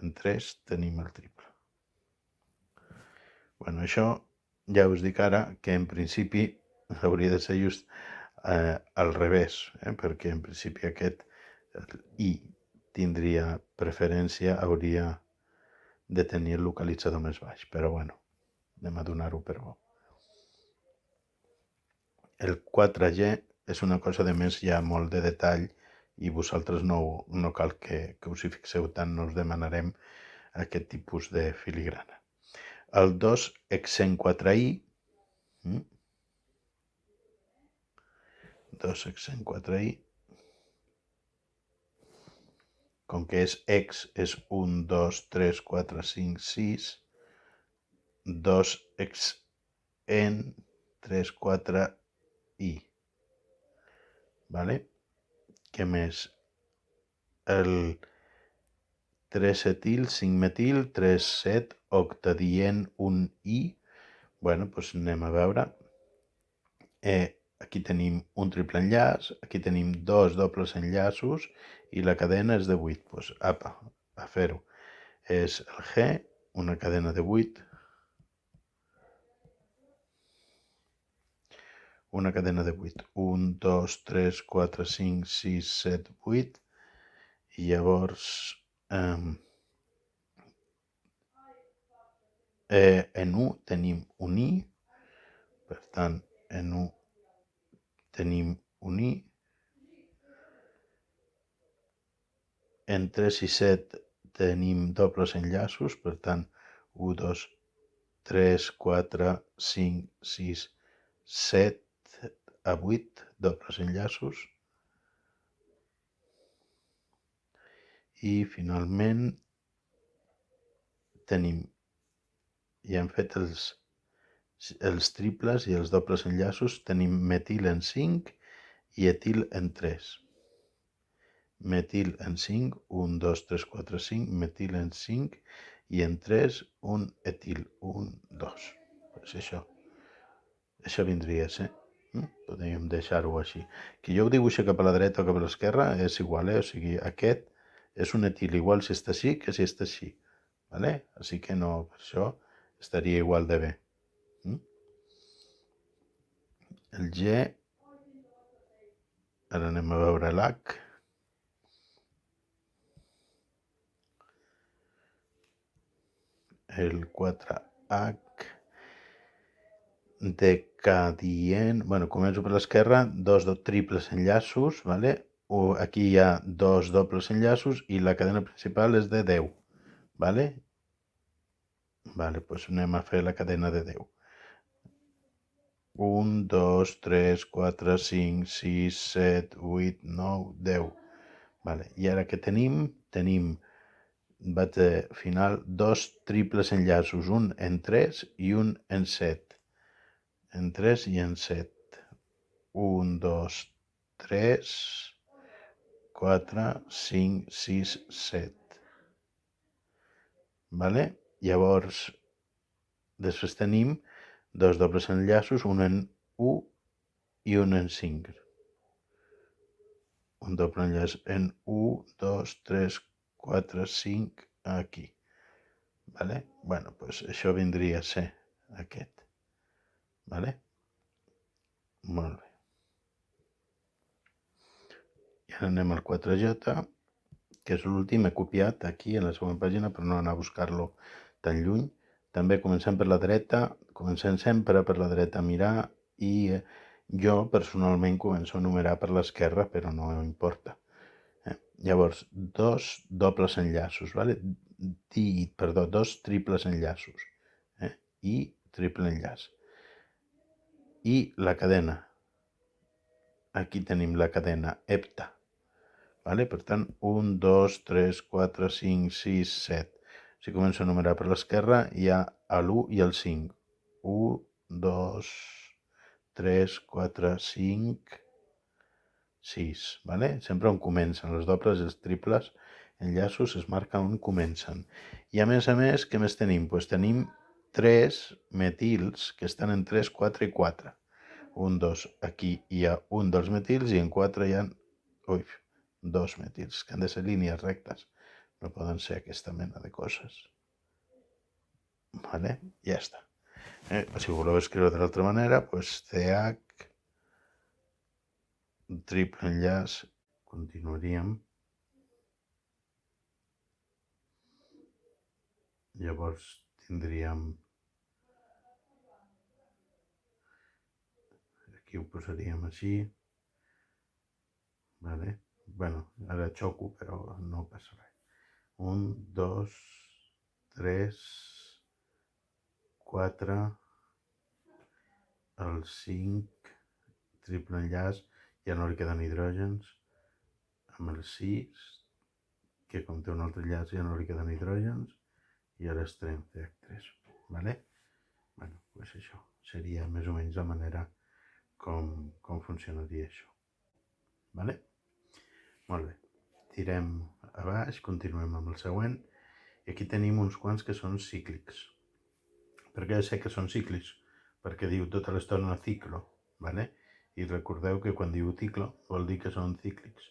En 3 tenim el triple. Bueno, això ja us dic ara que en principi hauria de ser just al revés, perquè en principi aquest I tindria preferència, hauria de tenir el localitzador més baix, però bueno, anem a donar-ho per bo. El 4G és una cosa de més ja molt de detall i vosaltres no cal que us hi fixeu tant, no us demanarem aquest tipus de filigrana. El 2-hexen4i, 2-hexen4i, com que és hex, és 1, 2, 3, 4, 5, 6, 2-hexen, 3, 4, i. Vale? Què més? El 3-etil, 5-metil, 3-7, octadient, 1i. Bueno, doncs anem a veure. Aquí tenim un triple enllaç, aquí tenim dos dobles enllaços i la cadena és de 8. Doncs apa, a fer-ho. És el G, una cadena de 8, una cadena de 8. 1, 2, 3, 4, 5, 6, 7, 8. I llavors en 1 tenim un I, per tant, en 1 tenim un I. En 3 i 7 tenim dobles enllaços, per tant, 1, 2, 3, 4, 5, 6, 7 a 8 dobles enllaços. I finalment tenim, ja hem fet els triples i els dobles enllaços, tenim metil en 5 i etil en 3. Metil en 5, 1, 2, 3, 4, 5, metil en 5 i en 3 un etil, 1, 2. Pues això vindria a ser. Podríem deixar-ho així. Que jo ho dibuixi cap a la dreta o cap a l'esquerra és igual, o sigui, aquest és un etil igual si està així que si està així. Vale? Així que no, per això estaria igual de bé. El G, ara anem a veure l'H. El 4H, decadient, bueno, començo per l'esquerra, dos triples enllaços, vale? Aquí hi ha dos dobles enllaços i la cadena principal és de 10, vale? Vale, doncs anem a fer la cadena de 10. 1, 2, 3, 4, 5, 6, 7, 8, 9, 10. Vale. I ara què tenim? Tenim, vaig a final, dos triples enllaços, un en 3 i un en 7. En 3 i en 7. 1, 2, 3, 4, 5, 6, 7. Vale? Llavors, després tenim dos dobles enllaços, un en 1 i un en 5. Un doble enllaç en 1, 2, 3, 4, 5, aquí. Vale? Bueno, doncs això vindria a ser aquest. Vale? Molt bé. I ara anem al 4J, que és l'últim. He copiat aquí en la següent pàgina per no anar a buscar-lo tan lluny. També comencem per la dreta, comencem sempre per la dreta a mirar i jo personalment començo a numerar per l'esquerra, però no importa. Llavors, dos dobles enllaços, vale? Dos triples enllaços i triple enllaç. I la cadena. Aquí tenim la cadena hepta. Vale? Per tant, 1, 2, 3, 4, 5, 6, 7. Si començo a numerar per l'esquerra, hi ha l'1 i el 5. 1, 2, 3, 4, 5, 6. Vale? Sempre on comencen. Els dobles i els triples enllaços es marca on comencen. I a més, què més tenim? Pues tenim 3 metils que estan en 3, 4 i 4. 1, 2. Aquí hi ha un dels metils i en 4 hi ha dos metils, que han de ser línies rectes. No poden ser aquesta mena de coses. Vale? Ja està. Si voleu escriure de l'altra manera, doncs CH, triple enllaç, continuaríem. Llavors tindríem... Aquí ho posaríem així. Vale? Bueno, ara xoco, però no passa res. 1, 2, 3, 4, el 5, triple enllaç, ja no li queden hidrògens, amb el 6, que com té un altre enllaç ja no li queden hidrògens, i ara extrem CH3. Vale? Bueno, doncs això seria més o menys la manera com funcionaria això. Vale? Molt bé. Tirem a baix, continuem amb el següent. I aquí tenim uns quants que són cíclics. Per què sé que són cíclics? Perquè diu tota l'estona ciclo, ¿vale? I recordeu que quan diu ciclo vol dir que són cíclics.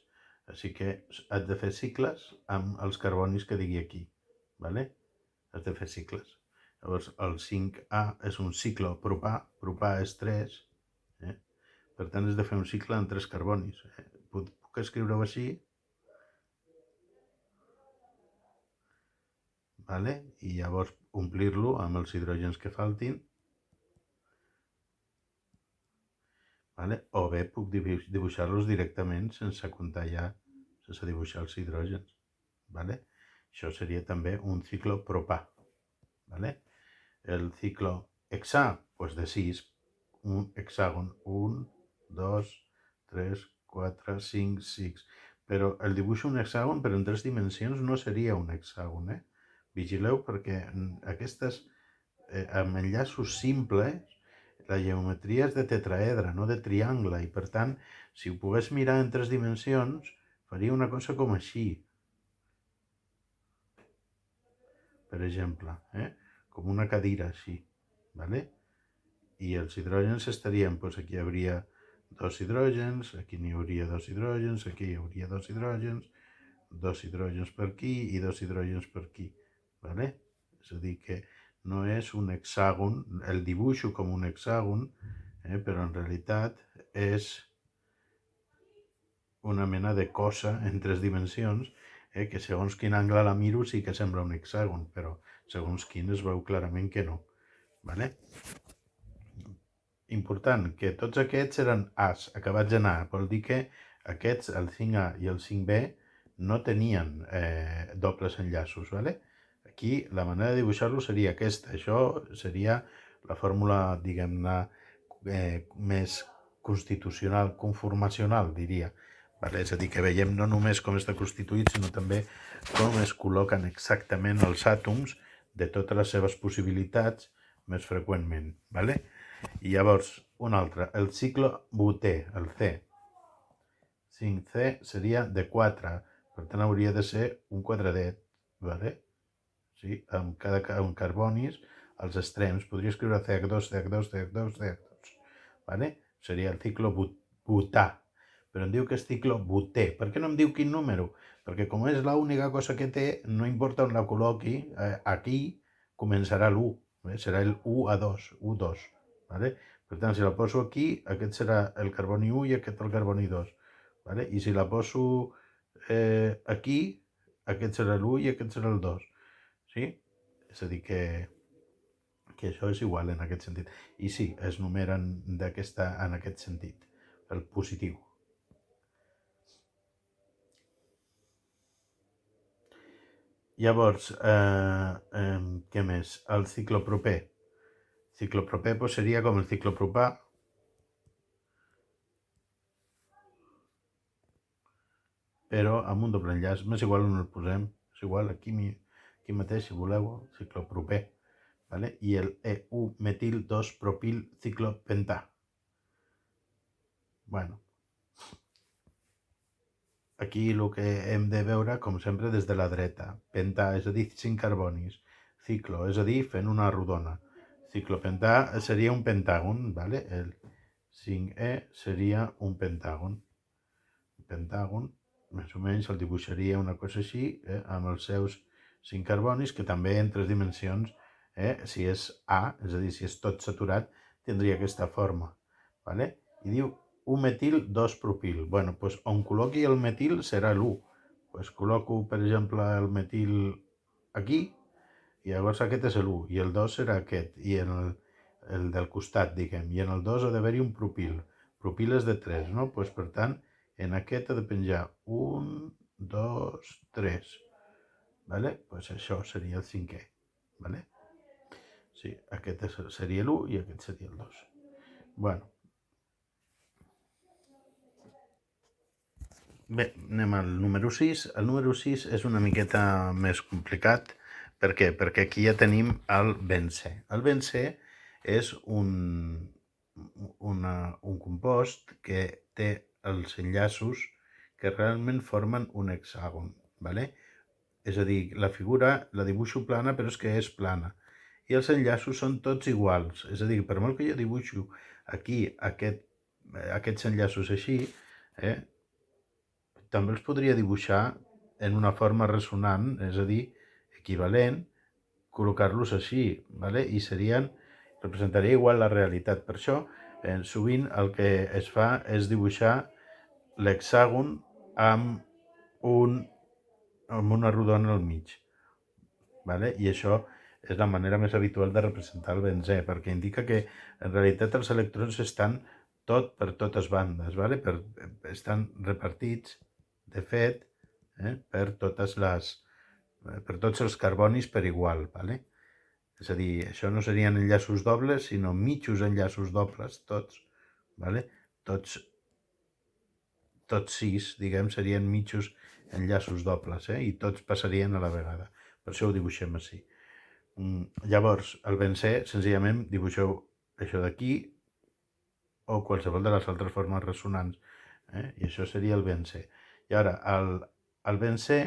Així que has de fer cicles amb els carbonis que digui aquí, ¿vale? Has de fer cicles. Llavors el 5A és un ciclo propà, propà és 3, per tant has de fer un cicle amb 3 carbonis. Puc escriure-ho així? Vale? I llavors omplir-lo amb els hidrògens que faltin. Vale? O bé puc dibuixar-los directament sense comptar ja, sense dibuixar els hidrògens. Vale? Això seria també un ciclo propà. Vale? El ciclo hexà, pues de 6, un hexàgon, 1, 2, 3, 4, 5, 6. Però el dibuixo un hexàgon, però en 3 dimensions no seria un hexàgon, Vigileu perquè aquestes, amb enllaços simples, la geometria és de tetraedre, no de triangle, i per tant, si ho pogués mirar en 3 dimensions, faria una cosa com així. Per exemple, com una cadira així, ¿vale? I els hidrògens estarien, doncs aquí hi hauria 2 hidrògens, aquí n'hi hauria 2 hidrògens, aquí hi hauria 2 hidrògens per aquí i 2 hidrògens per aquí, ¿vale? És a dir, que no és un hexàgon, el dibuixo com un hexàgon, però en realitat és una mena de cosa en 3 dimensions, que segons quin angle la miro sí que sembla un hexàgon, però segons quin es veu clarament que no. ¿Vale? Important, que tots aquests eren As, acabats en A. Vol dir que aquests, el 5A i el 5B, no tenien dobles enllaços, ¿vale? Aquí la manera de dibuixar-lo seria aquesta. Això seria la fórmula, diguem-ne, més constitucional, conformacional, diria. Vale? És a dir, que veiem no només com està constituït, sinó també com es col·loquen exactament els àtoms de totes les seves possibilitats més freqüentment. Vale? I llavors, un altre, el cicle butè, el C. 5C seria de 4, per tant hauria de ser un quadradet, vale? Sí? Amb carbonis als extrems. Podria escriure CH2, CH2, CH2, CH2. Vale? Seria el cicle butà. Però em diu que és cicle butè. Per què no em diu quin número? Perquè com és l'única cosa que té, no importa on la col·loqui, aquí començarà l'1. Serà el U2, U2. Vale? Per tant, si la poso aquí, aquest serà el carboni 1 i aquest el carboni 2. Vale? I si la poso aquí, aquest serà l'1 i aquest serà el 2. Sí? És a dir, que això és igual en aquest sentit. I sí, es numeren en aquest sentit, el positiu. Llavors, què més? El ciclopropè. Ciclopropè pues, seria com el ciclopropà, però amb un doble enllaç. M'és igual on el posem. És igual, aquí mateix, si voleu, ciclopropè. Vale? I el EU-metil 2-propil ciclopentà. Bueno, aquí el que hem de veure, com sempre, des de la dreta. Pentà, és a dir, 5 carbonis. Ciclo, és a dir, fent una rodona. Ciclopentà seria un pentàgon, ¿vale? El 5E seria un pentàgon. Un pentàgon, més o menys, el dibuixaria una cosa així, amb els seus 5 carbonis, que també en 3 dimensions, si és A, és a dir, si és tot saturat, tindria aquesta forma. ¿Vale? I diu 1 metil, 2 propil. Bueno, doncs on col·loqui el metil serà l'1. Doncs col·loco, per exemple, el metil aquí, i llavors aquest és l'1, i el 2 serà aquest, i en el del costat, diguem, i en el 2 ha d'haver-hi un propil. Propil és de 3, no? Doncs, per tant, en aquest ha de penjar 1, 2, 3. Vale? Doncs això seria el 5è. Vale? Sí, aquest seria l'1 i aquest seria el 2. Bueno, bé, anem al número 6. El número 6 és una miqueta més complicat. Per què? Perquè aquí ja tenim el benzè. El benzè és un compost que té els enllaços que realment formen un hexàgon. ¿Vale? És a dir, la figura la dibuixo plana, però és que és plana. I els enllaços són tots iguals. És a dir, per molt que jo dibuixo aquí aquests enllaços així, també els podria dibuixar en una forma ressonant, és a dir, equivalent, col·locar-los així, ¿vale? I representaria igual la realitat. Per això, sovint el que es fa és dibuixar l'hexàgon amb una rodona al mig, ¿vale? I això és la manera més habitual de representar el benzè, perquè indica que en realitat els electrons estan per totes bandes, ¿vale? Estan repartits, de fet, per tots els carbonis per igual, ¿vale? És a dir, això no serien enllaços dobles, sinó mitjos enllaços dobles, tots, ¿vale? Tots 6, diguem, serien mitjos enllaços dobles, i tots passarien a la vegada. Per això ho dibuixem així. Llavors, el benzè, senzillament, dibuixeu això d'aquí o qualsevol de les altres formes ressonants. I això seria el benzè. I ara, el benzè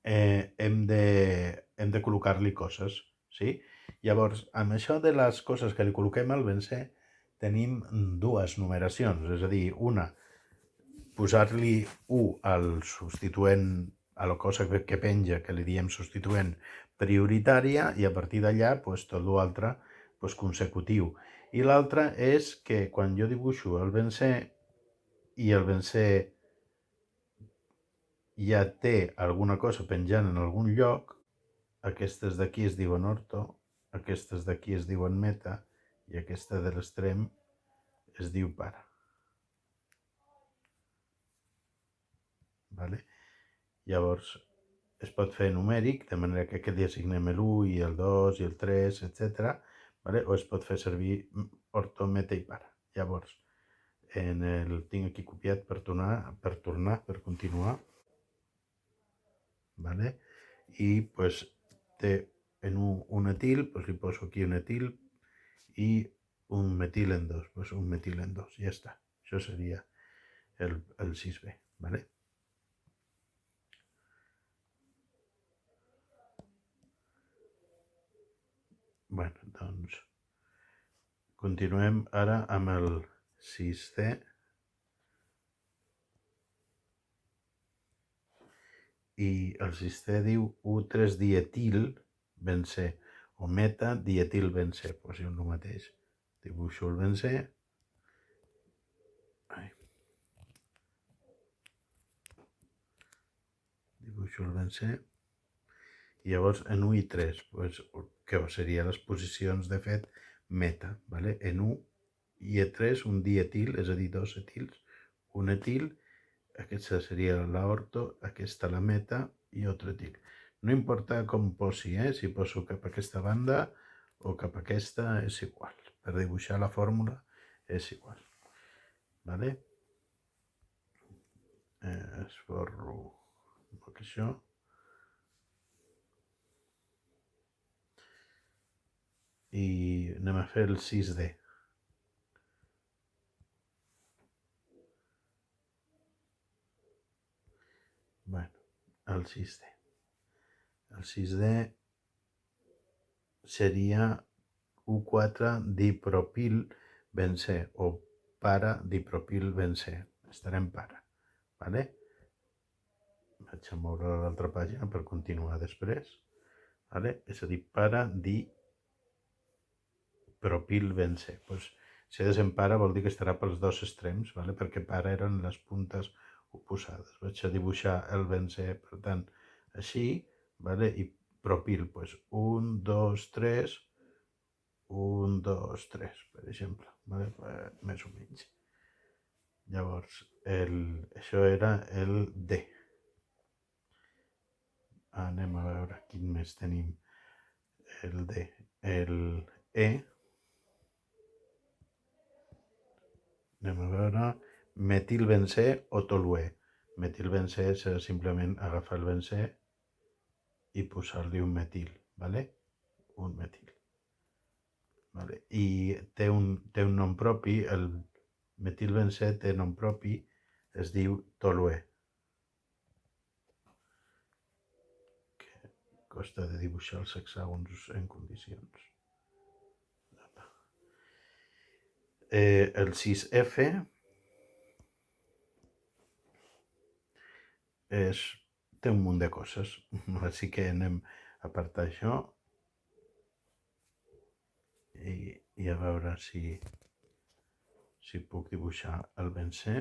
hem de col·locar-li coses, sí? Llavors, amb això de les coses que li col·loquem al benzè, tenim dues numeracions, és a dir, una, posar-li 1 al substituent, a la cosa que penja, que li diem substituent prioritària, i a partir d'allà tot l'altre consecutiu. I l'altra és que quan jo dibuixo el benzè i el benzè ja té alguna cosa penjant en algun lloc, aquestes d'aquí es diuen orto, aquestes d'aquí es diuen meta i aquesta de l'extrem es diu para. Vale? Llavors, es pot fer numèric, de manera que aquest li assignem l'1 i el 2 i el 3, etc. vale? O es pot fer servir orto, meta i para. Llavors, tinc aquí copiat per per continuar, vale? I pues, té en un etil, pues li poso aquí un etil i un metil en 2, pues un metil en 2, ja està. Això seria el 6B, vale? Bueno, doncs continuem ara amb el 6C i el 6C diu U3 dietil benzè o meta dietil benzè, pues és el mateix. Dibuixo el benzè. Dibuixo el benzè. I llavors en 1 i 3, pues, que serien les posicions de fet meta, vale? En 1 i 3 un dietil, és a dir, dos etils, un etil, aquesta seria l'orto, aquesta la meta i altre etil. No importa com posi, si poso cap a aquesta banda o cap a aquesta, és igual. Per dibuixar la fórmula és igual. Vale? Esborro això. I anem a fer el 6D. Bueno, el 6D. El 6D seria U4 dipropil benzè o para dipropil benzè. Estarem para, vale? Vaig a moure a l'altra pàgina per continuar després, vale? És a dir, para dipropil benzè. Pues, si desempara vol dir que estarà pels dos extrems, vale? Perquè para eren les puntes oposades. Vaig a dibuixar el benzè, per tant, així, vale? I propil, pues, 1, 2, 3, 1, 2, 3, per exemple, vale? Més o menys. Llavors, això era el D. Anem a veure quin més tenim. El D. El E. Anem a veure. Metilbenzè o toluè. Metilbenzè serà simplement agafar el benzè i posar-li un metil, vale? Un metil. Vale? I té un nom propi, el metilbenzè té nom propi, es diu toluè. Costa de dibuixar els hexàgons en condicions. El 6F té un munt de coses, així que anem a apartar això i a veure si puc dibuixar el benzè.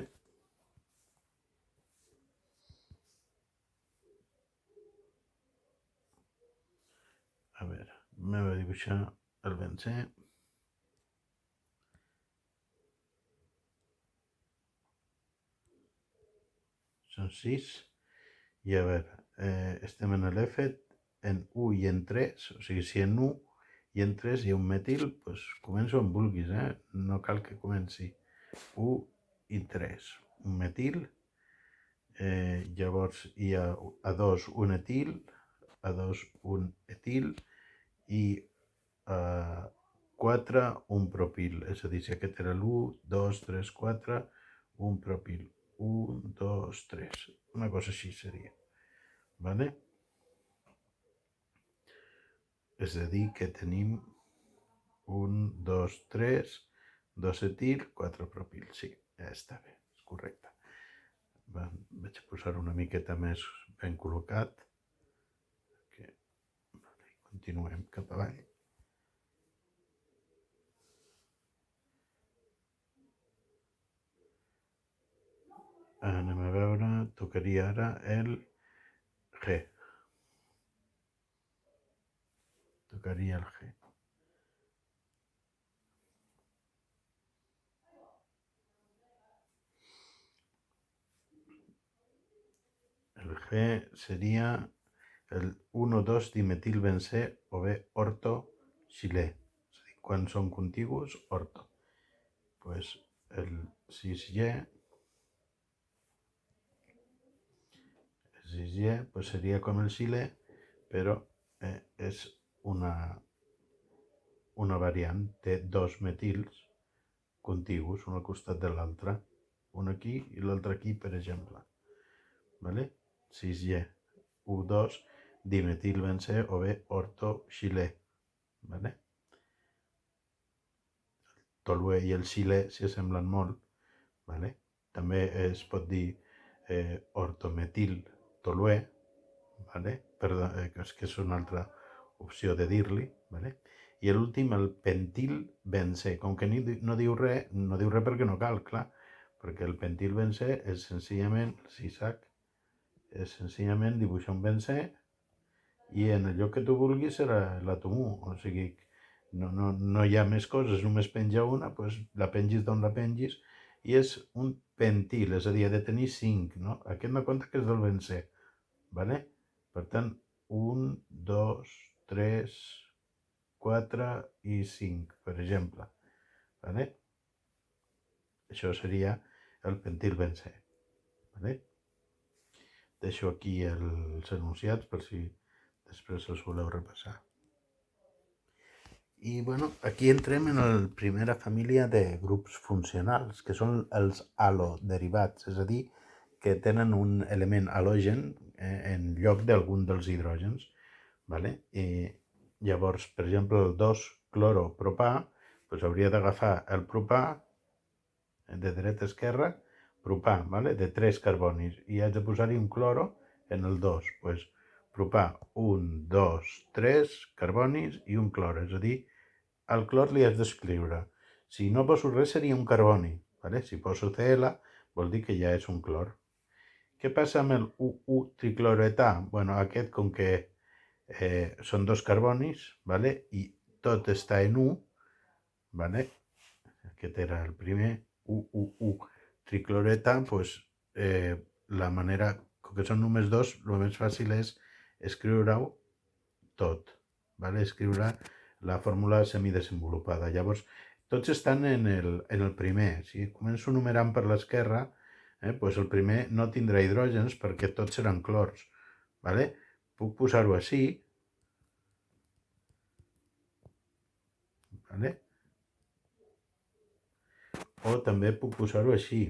A veure, anem a dibuixar el benzè. Són 6. I a veure, estem en l'F, en 1 i en 3, o sigui, si en 1 i en 3 hi ha un metil, doncs començo on vulguis, no cal que comenci 1 i 3, un metil, llavors hi ha a 2 un etil, a 2 un etil i a 4 un propil, és a dir, si aquest era l'1, 2, 3, 4, un propil, 1, 2, 3, una cosa així seria, vale? És a dir, que tenim 1, 2, 3, 2 etil, 4 propil. Sí, ja està bé, és correcte. Vaig a posar una miqueta més ben col·locat. Continuem cap avall. Anem a veure, tocaria ara el G. Tocaria el G. El G seria el 1,2 dimetilbenzè o bé ortoxilè, és a dir, quan són contigus, orto. Pues el 6Y pues seria com el xilè, però és una variant. Té dos metils contigus, un al costat de l'altre. Un aquí i l'altre aquí, per exemple. Vale? 6Y, U2, dimetilbenzè o bé ortoxilè. Vale? Toluè i el xilè s'hi assemblen molt. Vale? També es pot dir ortometil toluè, vale? Perdó, que és una altra opció de dir-li. Vale? I l'últim, el pentilbenzè. Com que no diu res perquè no cal, clar, perquè el pentilbenzè és senzillament, és senzillament dibuixar un benzè i en el lloc que tu vulguis serà l'àtom 1. O sigui, no hi ha més coses, només penja una, doncs la pengis d'on la pengis, i és un pentil, és a dir, ha de tenir 5, no? Aquest no compta, que és del benzè, vale? Per tant, 1, 2, 3, 4 i 5, per exemple. Vale? Això seria el pentilbenzè. Vale? Deixo aquí els enunciats per si després els voleu repassar. I bueno, aquí entrem en la primera família de grups funcionals, que són els haloderivats, és a dir, que tenen un element halogen en lloc d'algun dels hidrògens. Vale? I llavors, per exemple, el 2-cloropropà, doncs hauria d'agafar el propà de dreta a esquerra, propà, vale? De 3 carbonis, i haig de posar-hi un cloro en el 2. Doncs propà, 1, 2, 3 carbonis i un cloro, és a dir, al clor li has d'escriure. Si no poso res seria un carboni. Vale? Si poso Cl vol dir que ja és un clor. Què passa amb el UU-tricloroetà? Bueno, aquest, com que són dos carbonis, vale? I tot està en U, vale? Aquest era el primer, UU-tricloroetà, doncs la manera, com que són només dos, el més fàcil és escriure-ho tot, vale? Escriure la fórmula semidesenvolupada. Llavors, tots estan en el primer. Si començo numerant per l'esquerra, doncs el primer no tindrà hidrògens perquè tots seran clors. Vale? Puc posar-ho així. Vale? O també puc posar-ho així.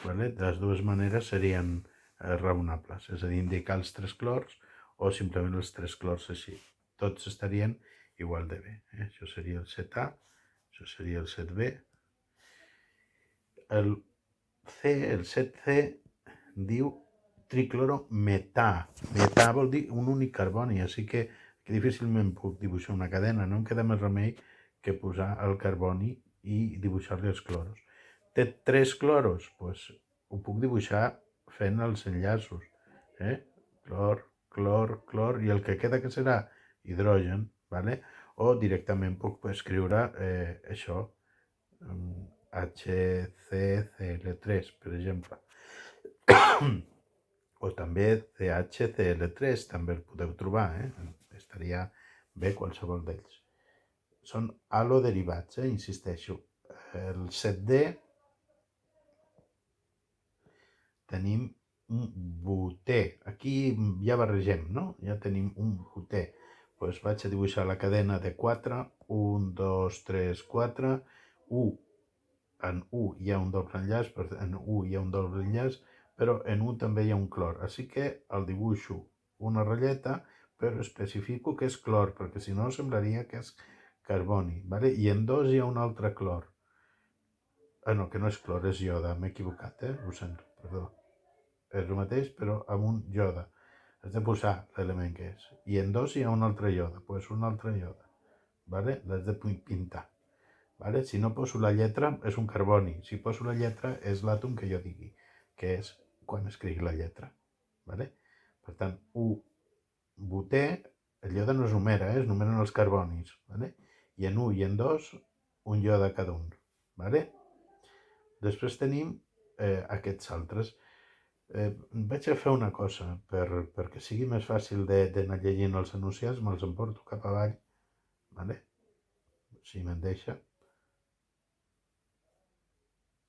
Vale? De les dues maneres serien raonables, és a dir, indicar els 3 clors o simplement els 3 clors així. Tots estarien igual de bé. Això seria el 7A, això seria el 7B. El 7C diu triclorometà. Metà vol dir un únic carboni, així que difícilment puc dibuixar una cadena. No em queda més remei que posar el carboni i dibuixar-li els cloros. Té 3 cloros? Doncs ho puc dibuixar fent els enllaços. Clor, clor, clor, i el que queda que serà hidrogen, vale? O directament puc escriure això, HCCl3, per exemple. O també CHCl3, també el podeu trobar, estaria bé qualsevol d'ells. Són haloderivats, insisteixo. El 7D tenim un butè. Aquí ja barregem, no? Ja tenim un butè. Doncs vaig a dibuixar la cadena de 4. 1, 2, 3, 4. En U hi ha un doble enllaç, en U hi ha un doble enllaç, però en U també hi ha un clor. Així que el dibuixo una ratlleta, però especifico que és clor, perquè si no semblaria que és carboni. Vale? I en 2 hi ha un altre clor. No, que no és clor, és ioda. M'he equivocat, ho sento, perdó. És el mateix, però amb un ioda. Has de posar l'element que és. I en 2 hi ha un altre ioda, doncs un altre ioda. Vale? L'has de pintar. Vale? Si no poso la lletra, és un carboni. Si poso la lletra, és l'àtom que jo digui, que és quan escrigui la lletra. Vale? Per tant, butè, el ioda no es numera, es numeren els carbonis. Vale? I en 1 i en 2, un ioda cada un. Vale? Després tenim aquests altres. Vaig a fer una cosa, perquè sigui més fàcil d'anar llegint els enunciats, me'ls emporto cap avall, vale? Si me'n deixa,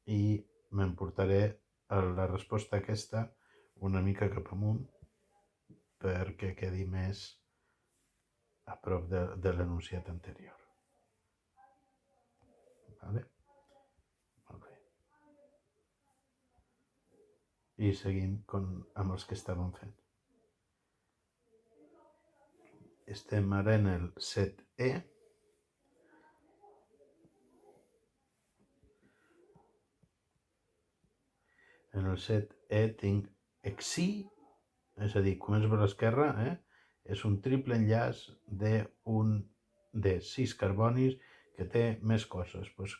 i m'emportaré la resposta aquesta una mica cap amunt perquè quedi més a prop de l'enunciat anterior. Vale? Molt bé. I seguim amb els que estàvem fent. Estem ara en el 7E. En el 7E tinc exi, és a dir, començo per l'esquerra, és un triple enllaç de 6 carbonis que té més coses. Pues,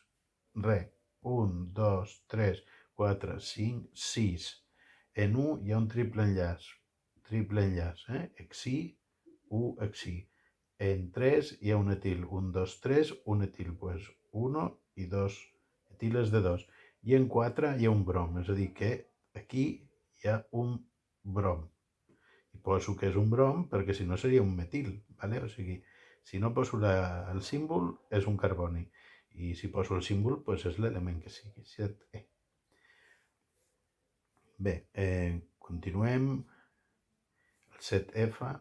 1, 2, 3, 4, 5, 6. En U hi ha un triple enllaç, exi, U, exi. En 3 hi ha un etil, 1, 2, 3, un etil, pues 1 i 2 etiles de 2. I en 4 hi ha un brom, és a dir, que aquí hi ha un brom. I poso que és un brom perquè si no seria un metil, ¿vale? O sigui, si no poso el símbol és un carboni i si poso el símbol pues és l'element que sigui. 7E. Bé, continuem. El 7F.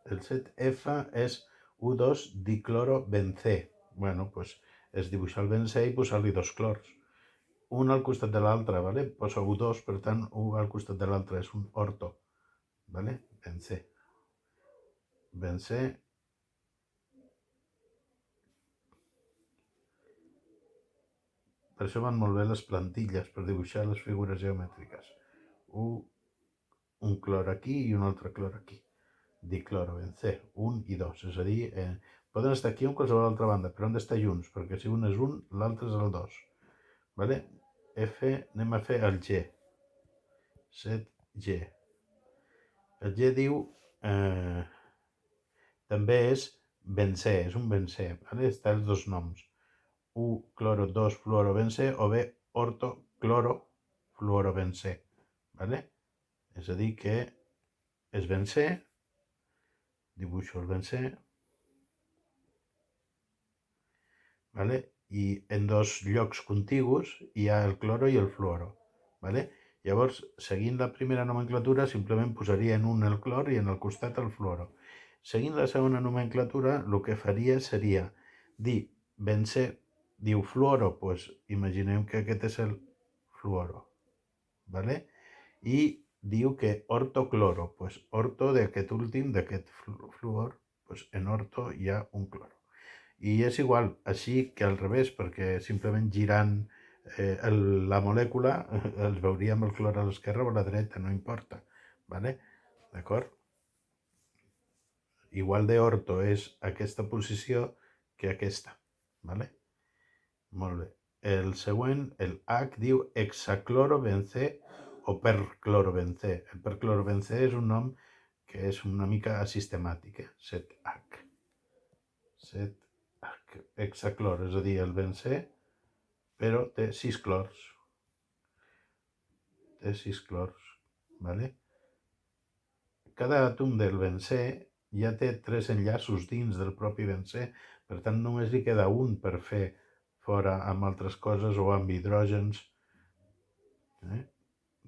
El 7F és U2-diclorobencè. Bueno, pues és dibuixar el bencè i posar-li dos clors. Un al costat de l'altre, ¿vale? Poso U2, per tant, U al costat de l'altre, és un orto, ¿vale? Bencè. Bencè. Per això van molt bé les plantilles, per dibuixar les figures geomètriques. Un clor aquí i un altre clor aquí. Diclorobencè, 1 i 2, és a dir, poden estar aquí o en qualsevol altra banda, però han d'estar junts, perquè si un és un, l'altre és el 2. Vale? F, anem a fer el G. 7G. El G diu, també és bencè, és un bencè, vale? Està els dos noms. U cloro 2 fluorobencè o bé orto cloro fluorobencè, vale? És a dir que és bencè, dibuixo el bencè, ¿vale? I en dos llocs contigus hi ha el cloro i el fluoro, ¿vale? Llavors, seguint la primera nomenclatura, simplement posaria en un el clor i en el costat el fluoro. Seguint la segona nomenclatura, el que faria seria dir bencè, diu fluoro, doncs imaginem que aquest és el fluoro, ¿vale? I diu que ortocloro, doncs orto d'aquest últim, d'aquest fluor, doncs en orto hi ha un cloro. I és igual, així que al revés, perquè simplement girant la molècula els veuríem el clor a l'esquerra o a la dreta, no importa, ¿vale? D'acord? Igual de orto és aquesta posició que aquesta, ¿vale? Molt bé. El següent, el H, diu hexaclorobencè o perclorobencè. El perclorobencè és un nom que és una mica asistemàtic, 7H. 7H. Hexaclor, és a dir, el bencè, però té 6 clors. Té 6 clors, ¿vale? Cada àtom del bencè ja té 3 enllaços dins del propi bencè, per tant només li queda un per fer fora amb altres coses o amb hidrògens.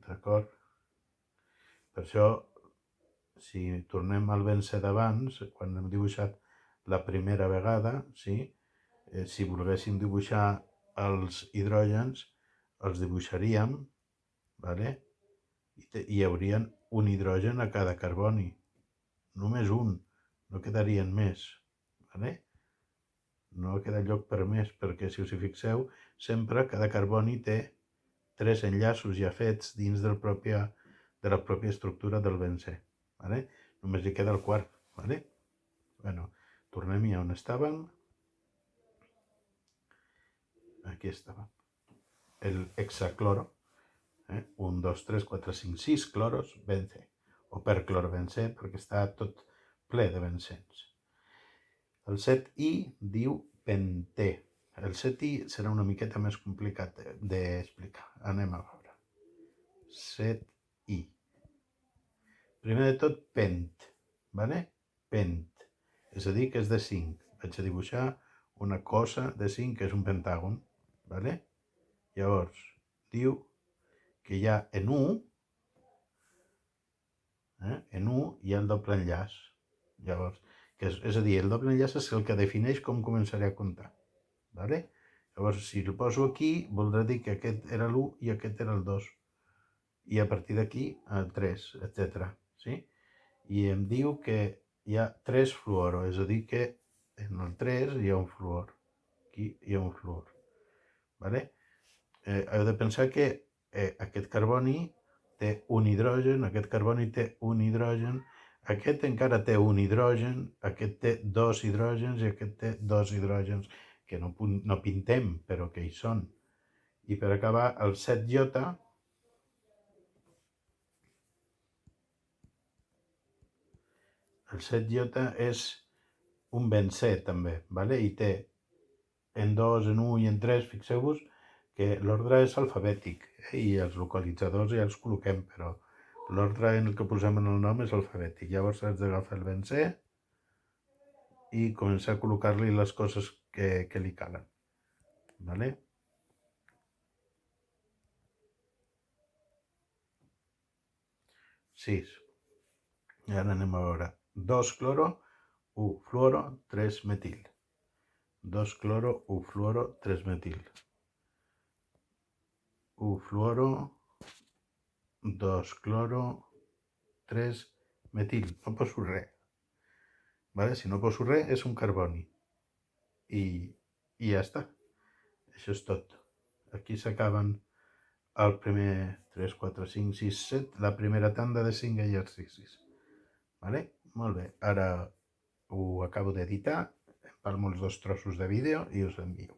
D'acord? Per això, si tornem al bencè d'abans, quan hem dibuixat la primera vegada, sí? Si volguéssim dibuixar els hidrògens, els dibuixaríem, ¿vale? I hi haurien un hidrogen a cada carboni. Només un, no quedarien més, ¿vale? No queda lloc per més, perquè si us hi fixeu, sempre cada carboni té 3 enllaços ja fets dins de la pròpia estructura del bencè, ¿vale? Només li queda el quart, ¿vale? Bueno, tornem-hi on estàvem. Aquí estàvem. El hexacloro, 1, 2, 3, 4, 5, 6 cloros, bencè, o perclorobencè, perquè està tot ple de bencens. El 7i diu pentè. El 7i serà una miqueta més complicat d'explicar. Anem a veure. 7i. Primer de tot, pent, ¿vale? Pent, és a dir, que és de 5. Vaig a dibuixar una cosa de 5 que és un pentàgon, ¿vale? Llavors, diu que hi ha en U, en U hi ha el doble enllaç. Llavors, és a dir, el doble enllaç és el que defineix com començaré a comptar, ¿vale? Llavors, si el poso aquí, voldrà dir que aquest era l'1 i aquest era el 2. I a partir d'aquí, el 3, etc. Sí? I em diu que hi ha 3 fluoro, és a dir que en el 3 hi ha un fluor. Aquí hi ha un fluor. ¿Vale? Heu de pensar que aquest carboni té un hidrogen, aquest carboni té un hidrogen, aquest encara té un hidrogen, aquest té 2 hidrògens i aquest té 2 hidrògens, que no pintem, però que hi són. I per acabar, el 7i, el 7i és un benzè també, ¿vale? I té en 2, en 1 i en 3, fixeu-vos que l'ordre és alfabètic, i els localitzadors ja els col·loquem, però l'ordre en el que posem en el nom és alfabètic. Llavors has d'agafar el benzè i començar a col·locar-li les coses que li calen, ¿vale? Sis. I ara anem a veure. 2 cloro, 1 fluoro, 3 metil. 2 cloro, 1 fluoro, 3 metil. 1 fluoro, 2 cloro, 3 metil. No poso res. ¿Vale? Si no poso res, és un carboni. I ja està. Això és tot. Aquí s'acaben el primer 3, 4, 5, 6, 7, la primera tanda de 5 exercicis. ¿Vale? Molt bé. Ara ho acabo d'editar, empalmo els 2 trossos de vídeo i us envio.